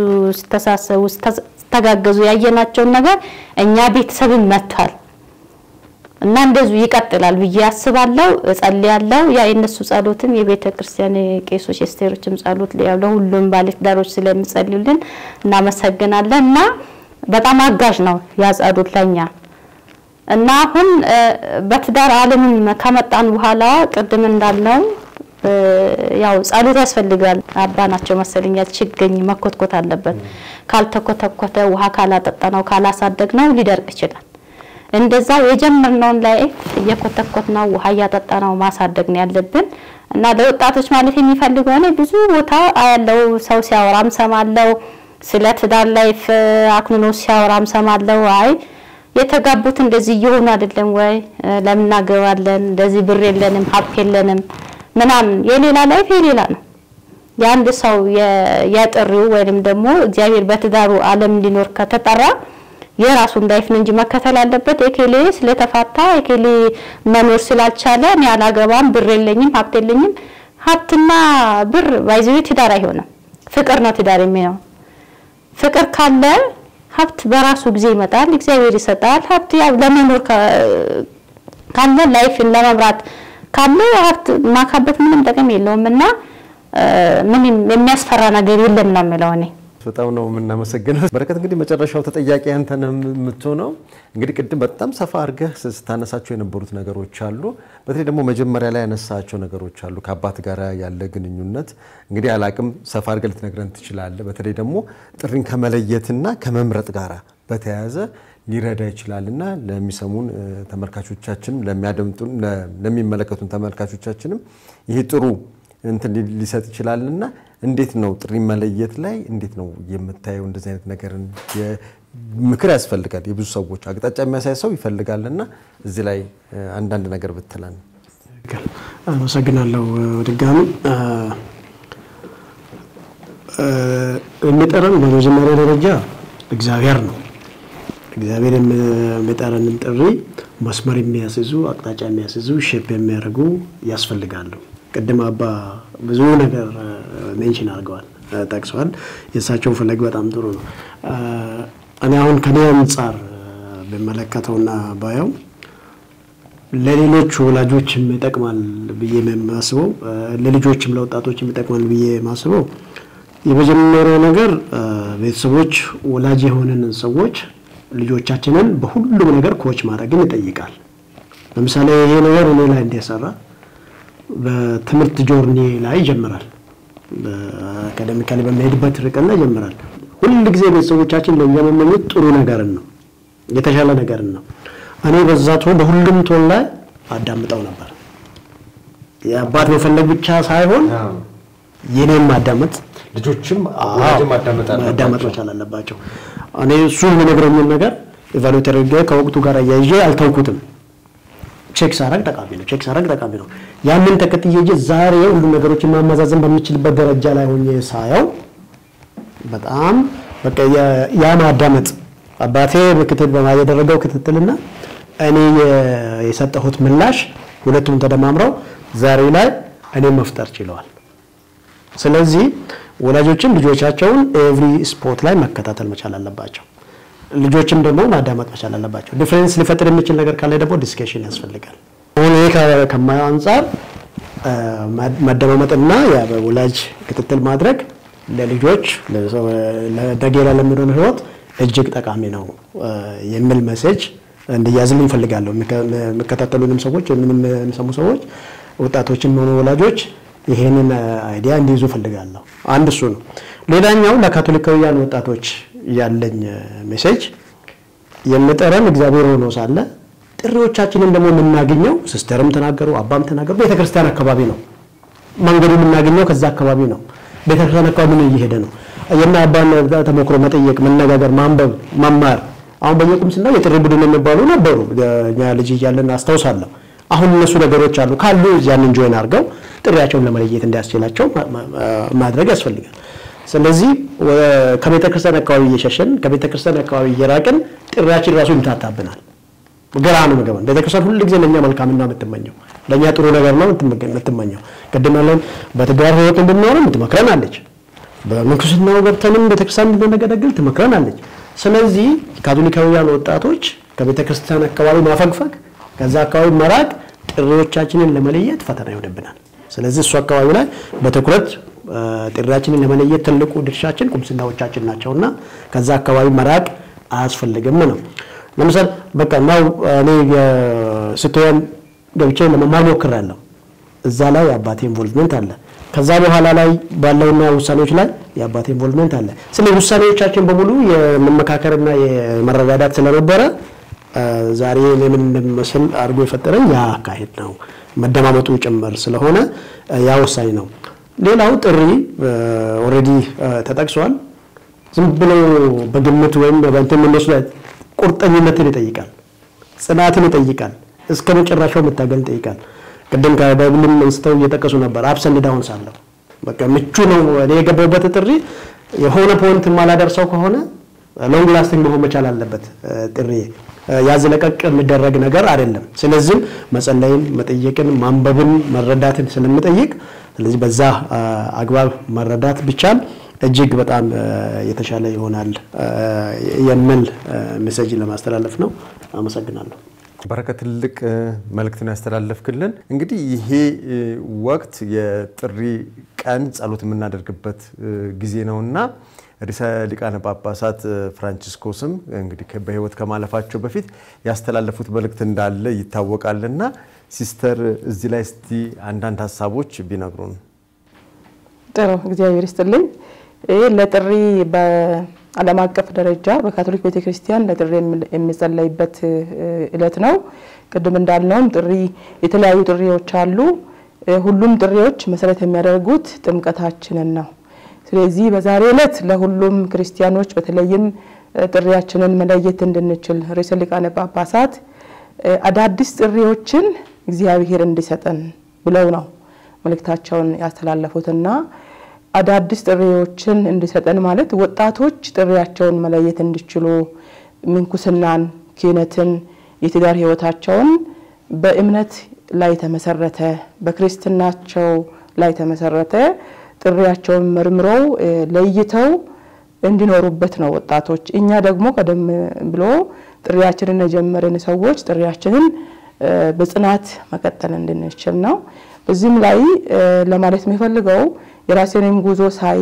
ተሳሰቡ ተጋገዙ ያየናቸው ነገር እኛ ቤተሰብን መጥቷል እና እንደዚህ ይቀጥላል ብዬ አስባለሁ እጸልያለሁ። ያ የነሱ ጸሎትም የቤተ ክርስቲያን ቄሶች አስቴሮችም ጸሎት ያው ለሁሉም ባለትዳሮች ስለሚጸልዩልን እናመሰግናለን እና በጣም አጋዥ ነው ያ ጸሎት ለኛ እና አሁን በትዳር ዓለም ከመጣን በኋላ ቅድም እንዳልነው ያው ጸሎት ያስፈልጋል። አባናቸው መሰለኛ ችግኝ መኮትኮት አለበት። ካልተኮተኮተ ውሃ ካላጠጣነው ካላሳደግነው ሊደርቅ ይችላል። እንደዛ የጀመርነውን ላይ እየኮተኮትነው ውሃ ያጠጣነው ማሳደግ ነው ያለብን እና ለወጣቶች ማለት የሚፈልገው ነው ብዙ ቦታ ያለው ሰው ሲያወራም ሰማለው ስለ ትዳር ላይፍ አክኑኖ ሲያወራም ሰማለው አይ የተጋቡት እንደዚህ ይሆኑ አይደለም ወይ ለምናገባለን እንደዚህ ብር የለንም ሀብት የለንም ምናምን የሌላ ላይፍ የሌላ ነው ያንድ ሰው ያጠሪው ወይንም ደግሞ እግዚአብሔር በትዳሩ ዓለም እንዲኖር ከተጠራ የራሱን ላይፍ እንጂ መከተል አለበት እከሌ ስለተፋታ እከሌ መኖር ስላልቻለ እኔ አላገባም ብር የለኝም ሀብት የለኝም ሀብትና ብር ባይዘው ትዳር አይሆንም ፍቅር ነው ትዳር የሚሆነው ፍቅር ካለ ሀብት በራሱ ጊዜ ይመጣል እግዚአብሔር ይሰጣል ሀብት ያው ለመኖር ካለ ላይፍን ለመብራት ካለ ሀብት ማካበት ምንም ጥቅም የለውምና ምንም የሚያስፈራ ነገር የለም ነው ማለት ነው በጣም ነው የምናመሰግነው በረከት እንግዲህ መጨረሻው ተጠያቂ አንተን የምትሆነው እንግዲህ ቅድም በጣም ሰፋ አድርገህ ስታነሳቸው የነበሩት ነገሮች አሉ በተለይ ደግሞ መጀመሪያ ላይ ያነሳቸው ነገሮች አሉ ከአባት ጋር ያለ ግንኙነት እንግዲህ አላቅም ሰፋ አድርገህ ልትነግረን ትችላለህ በተለይ ደግሞ ጥሪን ከመለየትና ከመምረጥ ጋር በተያያዘ ሊረዳ ይችላልና ለሚሰሙን ተመልካቾቻችን ለሚያደምጡን ለሚመለከቱን ተመልካቾቻችንም ይሄ ጥሩ እንትን ሊሰጥ ይችላልና እንዴት ነው ጥሪ መለየት ላይ እንዴት ነው የምታየው እንደዚህ አይነት ነገርን ምክር ያስፈልጋል የብዙ ሰዎች አቅጣጫ የሚያሳይ ሰው ይፈልጋልና እዚህ ላይ አንዳንድ ነገር ብትለን አመሰግናለሁ ድጋሚ የሚጠራን በመጀመሪያ ደረጃ እግዚአብሔር ነው እግዚአብሔር የሚጠራን ጥሪ መስመር የሚያስይዙ አቅጣጫ የሚያስይዙ ሼፕ የሚያደርጉ ያስፈልጋሉ ቀደም አባ ብዙ ነገር ሜንሽን አድርገዋል ጠቅሰዋል የሳቸው ፈለግ በጣም ጥሩ ነው እኔ አሁን ከኔ አንፃር በመለከተውና ባየው ለሌሎች ወላጆችም ይጠቅማል ብዬ ማስበው ለልጆችም ለወጣቶችም ይጠቅማል ብዬ ማስበው የመጀመሪያው ነገር ቤተሰቦች ወላጅ የሆነን ሰዎች ልጆቻችንን በሁሉም ነገር ኮች ማድረግን ይጠይቃል ለምሳሌ ይሄ ነገር እኔ ላይ እንዲሰራ በትምህርት ጆርኒ ላይ ይጀምራል በአካዳሚካሊ በመሄድበት ርቀት ላይ ይጀምራል ሁሉ ጊዜ ቤተሰቦቻችን ለሚያመኙት ጥሩ ነገር ነው የተሻለ ነገር ነው እኔ በዛት በሁሉም ቶን ላይ አዳምጣው ነበር የአባት መፈለግ ብቻ ሳይሆን የኔም ማዳመጥ ልጆችም ወላጅም ማዳመጥ አለባቸው እኔ እሱ የሚነግረኝ ነገር ኢቫሉዌት አድርጌ ከወቅቱ ጋር ያይዤ አልተውኩትም ቼክ ሳረግ ጠቃሚ ነው ያንን ተከትዬ ዛሬ ሁሉ ነገሮችን ማመዛዘን በሚችልበት ደረጃ ላይ ሆኜ ሳየው በጣም በቃ ያ ማዳመጥ አባቴ በክትትል በማያደረገው ክትትልና እኔ የሰጠሁት ምላሽ ሁለቱም ተደማምረው ዛሬ ላይ እኔ መፍጠር ችለዋል ስለዚህ ወላጆችም ልጆቻቸውን ኤቭሪ ስፖርት ላይ መከታተል መቻል አለባቸው ልጆችም ደግሞ ማዳመጥ መቻል አለባቸው ዲፈረንስ ሊፈጥር የሚችል ነገር ካለ ደግሞ ዲስከሽን ያስፈልጋል አሁን ከማየው አንፃር ማዳመጥና የወላጅ ክትትል ማድረግ ለልጆች ለደገራ ለሚሆን ህይወት እጅግ ጠቃሚ ነው የሚል ሜሴጅ እንዲያዝልኝ ፈልጋለሁ መከታተሉንም ሰዎች ምንም የሚሰሙ ሰዎች ወጣቶችም ሆነ ወላጆች ይሄንን አይዲያ እንዲይዙ ፈልጋለሁ አንድ እሱ ነው ሌላኛው ለካቶሊካውያን ወጣቶች ያለኝ ሜሴጅ የምጠረን እግዚአብሔር ሆኖ ሳለ ጥሪዎቻችንን ደግሞ የምናገኘው ሲስተርም ተናገሩ አባም ተናገሩ ቤተክርስቲያን አካባቢ ነው መንገዱ የምናገኘው ከዛ አካባቢ ነው ቤተክርስቲያን አካባቢ ነው እየሄደ ነው የና አባን ተሞክሮ መጠየቅ መነጋገር ማንበብ መማር አሁን በየቁምስና የጥሪ ቡድን የሚባሉ ነበሩ እኛ ልጅ እያለን አስተውሳለሁ አሁን እነሱ ነገሮች አሉ ካሉ ያንን ጆይን አድርገው ጥሪያቸውን ለመለየት እንዲያስችላቸው ማድረግ ያስፈልጋል ስለዚህ ከቤተክርስቲያን አካባቢ እየሸሸን ከቤተክርስቲያን አካባቢ እየራቅን ጥሪያችን ራሱ ይታታብናል ገራ ነው መገባን ቤተክርስቲያን ሁሉ ጊዜ ለኛ መልካምና የምትመኘው ለኛ ጥሩ ነገር ነው የምትመኘው ቀደማለን በትዳር ህይወት እንድንኖር የምትመክረናለች በመንኩስናው ገብተንም ቤተክርስቲያን እንድንገለግል ትመክረናለች ስለዚህ ካቶሊካውያን ወጣቶች ከቤተክርስቲያን አካባቢ ማፈግፈግ ከዛ አካባቢ መራቅ ጥሪዎቻችንን ለመለየት ፈተና ይሆንብናል ስለዚህ እሱ አካባቢ ላይ በትኩረት ጥሪያችንን ለመለየት ትልቁ ድርሻችን ቁምስናዎቻችን ናቸውና ከዛ አካባቢ መራቅ አያስፈልግም ነው ለምሳሌ በቃ ነው እኔ ስትሆን ገብቼ ለመማር ሞክራለሁ እዛ ላይ የአባቴ ኢንቮልቭመንት አለ ከዛ በኋላ ላይ ባለውና ውሳኔዎች ላይ የአባቴ ኢንቮልቭመንት አለ ስለዚህ ውሳኔዎቻችን በሙሉ የመመካከርና የመረጋጋት ስለነበረ ዛሬ ለምን እንደመስል አርጎ የፈጠረኝ ያ አካሄድ ነው መደማመጡ ጭምር ስለሆነ ያ ወሳኝ ነው ሌላው ጥሪ ኦሬዲ ተጠቅሷል ዝም ብሎ በግምት ወይም በእንትን መስለት ቁርጠኝነትን ይጠይቃል ጽናትን ይጠይቃል እስከ መጨረሻው መታገል ይጠይቃል ቅድም ከባይብልም አንስተው እየጠቀሱ ነበር አፕስ ኤንድ ዳውንስ አለው በቃ ምቹ ነው እኔ የገባሁበት ጥሪ የሆነ ፖይንት ማላደርሰው ከሆነ ሎንግ ላስቲንግ መሆን መቻል አለበት ጥሪ ያዝለቀቅ የሚደረግ ነገር አይደለም ስለዚህ መጸለይን መጠየቅን ማንበብን መረዳትን ስለምጠይቅ ስለዚህ በዛ አግባብ መረዳት ብቻል እጅግ በጣም የተሻለ ይሆናል የሚል ሜሴጅ ለማስተላለፍ ነው አመሰግናለሁ በረከት ትልቅ መልእክትን ያስተላልፍክልን እንግዲህ ይሄ ወቅት የጥሪ ቀን ጸሎት የምናደርግበት ጊዜ ነውና ርዕሰ ሊቃነ ጳጳሳት ፍራንቺስኮስም እንግዲህ በህይወት ከማለፋቸው በፊት ያስተላልፉት መልእክት እንዳለ ይታወቃልና ሲስተር እዚህ ላይ እስቲ አንዳንድ ሐሳቦች ቢነግሩን ጥሩ እግዚአብሔር ይስጥልኝ ለጥሪ በዓለም አቀፍ ደረጃ በካቶሊክ ቤተክርስቲያን ለጥሪ የሚጸለይበት ዕለት ነው ቅድም እንዳልነው ጥሪ የተለያዩ ጥሪዎች አሉ ሁሉም ጥሪዎች መሰረት የሚያደርጉት ጥምቀታችንን ነው ስለዚህ በዛሬ ዕለት ለሁሉም ክርስቲያኖች በተለይም ጥሪያችንን መለየት እንድንችል ርዕሰ ሊቃነ ጳጳሳት አዳዲስ ጥሪዎችን እግዚአብሔር እንዲሰጠን ብለው ነው መልእክታቸውን ያስተላለፉትና አዳዲስ ጥሪዎችን እንዲሰጠን ማለት ወጣቶች ጥሪያቸውን መለየት እንዲችሉ ምንኩስናን ክህነትን የትዳር ህይወታቸውን በእምነት ላይ ተመሰረተ በክርስቲያናቸው ላይ ተመሰረተ ጥሪያቸውን መርምረው ለይተው እንዲኖሩበት ነው ወጣቶች እኛ ደግሞ ቀደም ብሎ ጥሪያችንን የጀመረን ሰዎች ጥሪያችንን በጽናት መቀጠል እንድንችል ነው በዚህም ላይ ለማለት የሚፈልገው የራስንም ጉዞ ሳይ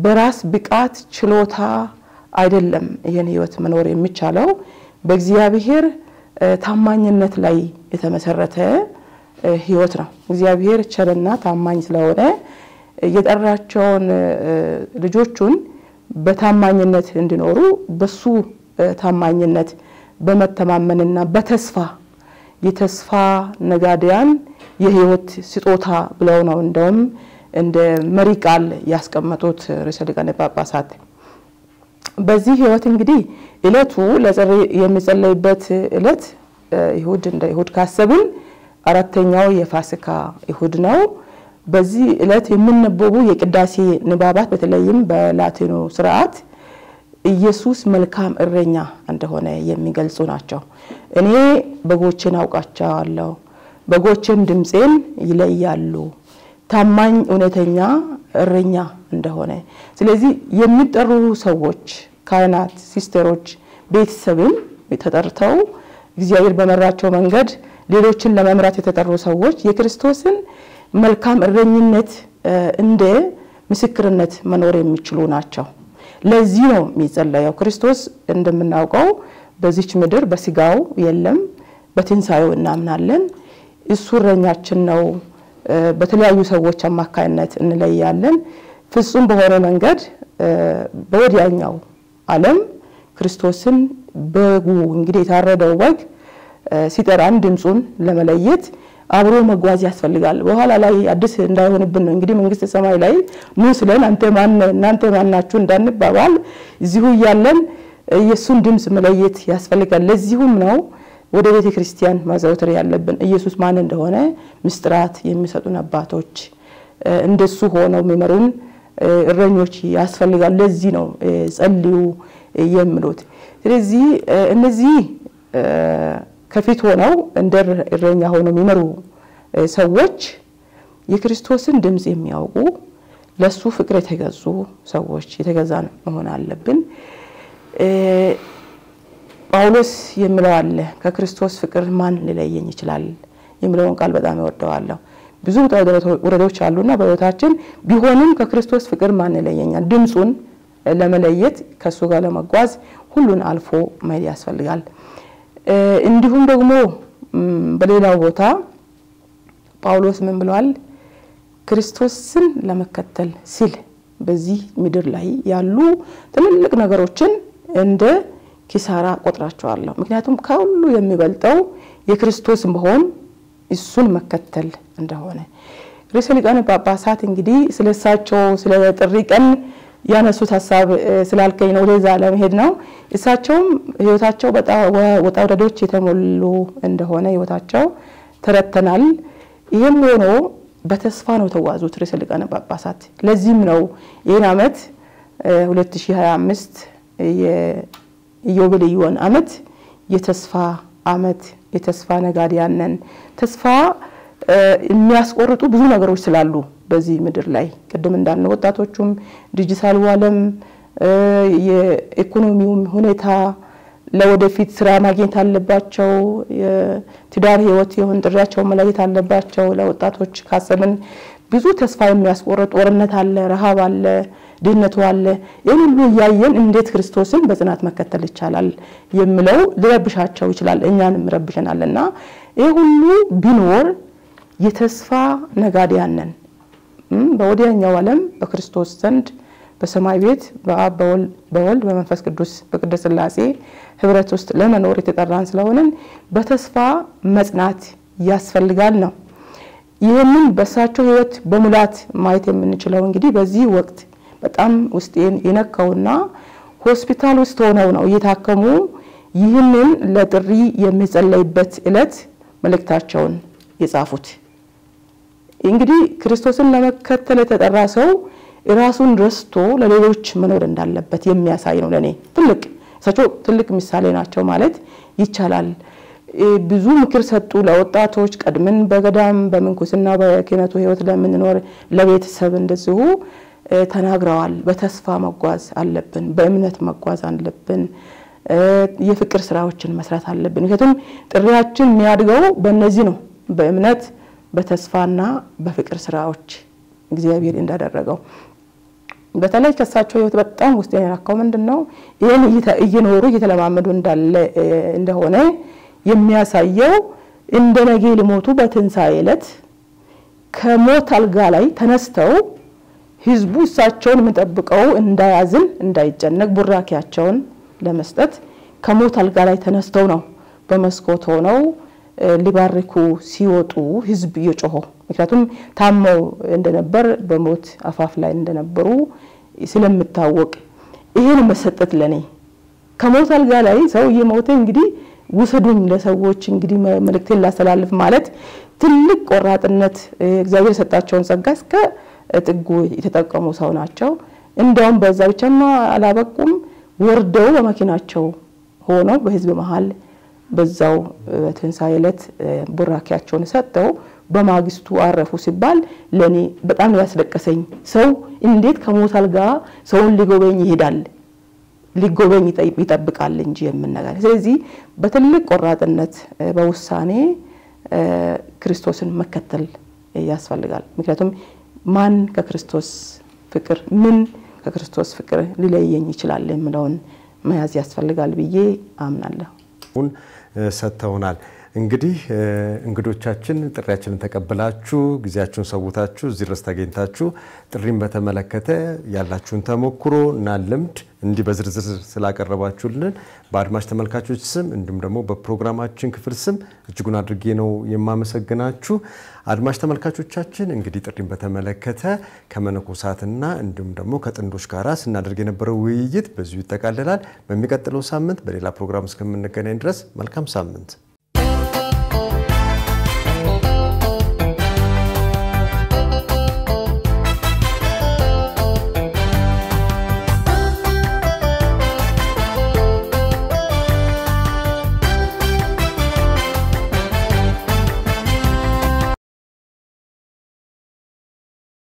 በራስ ብቃት ችሎታ አይደለም ይሄን ህይወት መኖር የሚቻለው በእግዚአብሔር ታማኝነት ላይ የተመሰረተ ህይወት ነው እግዚአብሔር ቸርና ታማኝ ስለሆነ የጠራቸውን ልጆቹን በታማኝነት እንዲኖሩ በሱ ታማኝነት በመተማመንና በተስፋ የተስፋ ነጋዴያን የህይወት ስጦታ ብለው ነው እንደውም እንደ መሪ ቃል ያስቀመጡት ርዕሰ ሊቃነ ጳጳሳት በዚህ ህይወት እንግዲህ ዕለቱ ለጥሪ የሚጸለይበት ዕለት ይሁድ እንደ ይሁድ ካሰብን አራተኛው የፋሲካ ይሁድ ነው በዚህ ዕለት የምንነበቡ የቅዳሴ ንባባት በተለይም በላቲኑ ስርዓት ኢየሱስ መልካም እረኛ እንደሆነ የሚገልጹ ናቸው እኔ በጎቼን አውቃቸዋለሁ በጎቼም ድምጼን ይለያሉ ታማኝ እውነተኛ እረኛ እንደሆነ ስለዚህ የሚጠሩ ሰዎች ካህናት ሲስተሮች ቤተሰብን ተጠርተው እግዚአብሔር በመራቸው መንገድ ሌሎችን ለመምራት የተጠሩ ሰዎች የክርስቶስን መልካም እረኝነት እንደ ምስክርነት መኖር የሚችሉ ናቸው ለዚህ ነው የሚጸለየው ክርስቶስ እንደምናውቀው በዚች ምድር በስጋው የለም በትንሳኤው እናምናለን እሱ እረኛችን ነው በተለያዩ ሰዎች አማካይነት እንለያለን ፍጹም በሆነ መንገድ በወዲያኛው ዓለም ክርስቶስን በጉ እንግዲህ የታረደው በግ ሲጠራን ድምጹን ለመለየት አብሮ መጓዝ ያስፈልጋል በኋላ ላይ አዲስ እንዳይሆንብን ነው እንግዲህ መንግስት ሰማይ ላይ ኑ ስለን እናንተ ማናችሁ እንዳንባባል እዚሁ ያለን ኢየሱስን ድምጽ መለየት ያስፈልጋል ለዚሁም ነው ወደ ቤተ ክርስቲያን ማዘውተር ያለብን ኢየሱስ ማን እንደሆነ ምስጥራት የሚሰጡን አባቶች እንደሱ ሆነው የሚመሩን እረኞች ያስፈልጋል ለዚህ ነው ጸልዩ የሚሉት ስለዚህ እነዚህ ከፊት ሆነው እንደ እረኛ ሆነው የሚመሩ ሰዎች የክርስቶስን ድምጽ የሚያውቁ ለሱ ፍቅር የተገዙ ሰዎች የተገዛን መሆን አለብን ጳውሎስ የሚለው አለ ከክርስቶስ ፍቅር ማን ሊለየኝ ይችላል የሚለውን ቃል በጣም እወደዋለሁ ብዙ ወረዶች አሉና በህይወታችን ቢሆንም ከክርስቶስ ፍቅር ማን ይለየኛል ድምጹን ለመለየት ከሱ ጋር ለመጓዝ ሁሉን አልፎ መሄድ ያስፈልጋል እንዲሁም ደግሞ በሌላው ቦታ ጳውሎስ ምን ብሏል ክርስቶስን ለመከተል ሲል በዚህ ምድር ላይ ያሉ ትልልቅ ነገሮችን እንደ ኪሳራ ቆጥራቸዋለሁ ምክንያቱም ከሁሉ የሚበልጠው የክርስቶስ መሆን እሱን መከተል እንደሆነ ርዕሰ ሊቃነ ጳጳሳት እንግዲህ ስለሳቸው ስለ ጥሪ ቀን ያነሱት ሐሳብ ስላልከኝ ነው ወደዛ ለመሄድ ነው እሳቸውም ህይወታቸው በጣም ወጣ ወረዶች የተሞሉ እንደሆነ ህይወታቸው ተረተናል ይሄም ሆኖ በተስፋ ነው ተዋዙት ርዕሰ ሊቃነ ጳጳሳት። ለዚህም ነው ይሄን ዓመት 2025 የኢዮቤልዩን ዓመት የተስፋ ዓመት የተስፋ ነጋዴያን ነን። ተስፋ የሚያስቆርጡ ብዙ ነገሮች ስላሉ በዚህ ምድር ላይ ቅድም እንዳልነው ወጣቶቹም ዲጂታል ዓለም የኢኮኖሚውም ሁኔታ ለወደፊት ስራ ማግኘት አለባቸው የትዳር ህይወት የሆነ ጥሪያቸው መለየት አለባቸው ለወጣቶች ካሰብን ብዙ ተስፋ የሚያስቆርጥ ጦርነት አለ ረሃብ አለ ድህነቱ አለ ይሄን ሁሉ ያየን እንዴት ክርስቶስን በጽናት መከተል ይቻላል የሚለው ሊረብሻቸው ይችላል እኛንም ረብሸናልና ይሄ ሁሉ ቢኖር የተስፋ ነጋዴያን ነን በወዲያኛው ዓለም በክርስቶስ ዘንድ በሰማይ ቤት በአብ በወልድ በመንፈስ ቅዱስ በቅድስት ሥላሴ ህብረት ውስጥ ለመኖር የተጠራን ስለሆነን በተስፋ መጽናት ያስፈልጋል ነው ይሄንን በሳቸው ህይወት በሙላት ማየት የምንችለው እንግዲህ በዚህ ወቅት በጣም ውስጤን የነካውና ሆስፒታል ውስጥ ሆነው ነው እየታከሙ ይህንን ለጥሪ የሚጸለይበት ዕለት መልእክታቸውን የጻፉት እንግዲህ ክርስቶስን ለመከተል የተጠራ ሰው ራሱን ረስቶ ለሌሎች መኖር እንዳለበት የሚያሳይ ነው ለኔ ትልቅ ምሳሌ ናቸው ማለት ይቻላል ብዙ ምክር ሰጡ ለወጣቶች ቀድመን በገዳም በመንኩስና በክህነቱ ህይወት ለምንኖር ለቤተሰብ እንደዚሁ ተናግረዋል በተስፋ መጓዝ አለብን በእምነት መጓዝ አለብን የፍቅር ስራዎችን መስራት አለብን ምክንያቱም ጥሪያችን የሚያድገው በእነዚህ ነው በእምነት በተስፋና በፍቅር ስራዎች እግዚአብሔር እንዳደረገው በተለይ ከሳቸው ህይወት በጣም ውስጥ የነካው ምንድነው ይሄን እየኖሩ እየተለማመዱ እንደሆነ የሚያሳየው እንደነገ ሊሞቱ በትንሳኤ ዕለት ከሞት አልጋ ላይ ተነስተው ህዝቡ እሳቸውን የሚጠብቀው እንዳያዝን እንዳይጨነቅ ቡራኪያቸውን ለመስጠት ከሞት አልጋ ላይ ተነስተው ነው በመስኮት ሆነው ሊባርኩ ሲወጡ ህዝብ እየጮሁ ምክንያቱም ታመው እንደነበር በሞት አፋፍ ላይ እንደነበሩ ስለምታወቅ ይሄን መሰጠት ለኔ ከሞት አልጋ ላይ ሰው እየሞተ እንግዲህ ውሰዱኝ ለሰዎች እንግዲህ መልእክቴን ላስተላልፍ ማለት ትልቅ ቆራጥነት እግዚአብሔር ሰጣቸውን ጸጋ እስከ ጥጉ የተጠቀሙ ሰው ናቸው እንደውም በዛ ብቻማ አላበቁም ወርደው በመኪናቸው ሆነው በህዝብ መሃል በዛው በትንሳኤ ዕለት ቡራኪያቸውን ሰጠው በማግስቱ አረፉ ሲባል ለኔ በጣም ያስለቀሰኝ ሰው እንዴት ከሞት አልጋ ሰውን ሊጎበኝ ይሄዳል ሊጎበኝ ይጠብቃል እንጂ የምንነጋገር ስለዚህ በትልቅ ቆራጥነት በውሳኔ ክርስቶስን መከተል ያስፈልጋል ምክንያቱም ማን ከክርስቶስ ፍቅር ምን ከክርስቶስ ፍቅር ሊለየኝ ይችላል የሚለውን መያዝ ያስፈልጋል ብዬ አምናለሁ ሰተውናል እንግዲህ እንግዶቻችን ጥሪያችንን ተቀበላችሁ ጊዜያችሁን ሰውታችሁ እዚህ ድረስ ተገኝታችሁ ጥሪን በተመለከተ ያላችሁን ተሞክሮና ልምድ እንዲህ በዝርዝር ስላቀረባችሁልን በአድማጭ ተመልካቾች ስም እንዲሁም ደግሞ በፕሮግራማችን ክፍል ስም እጅጉን አድርጌ ነው የማመሰግናችሁ አድማጭ ተመልካቾቻችን እንግዲህ ጥሪን በተመለከተ ከመነኮሳትና እንዲሁም ደግሞ ከጥንዶች ጋር ስናደርግ የነበረው ውይይት በዚሁ ይጠቃለላል በሚቀጥለው ሳምንት በሌላ ፕሮግራም እስከምንገናኝ ድረስ መልካም ሳምንት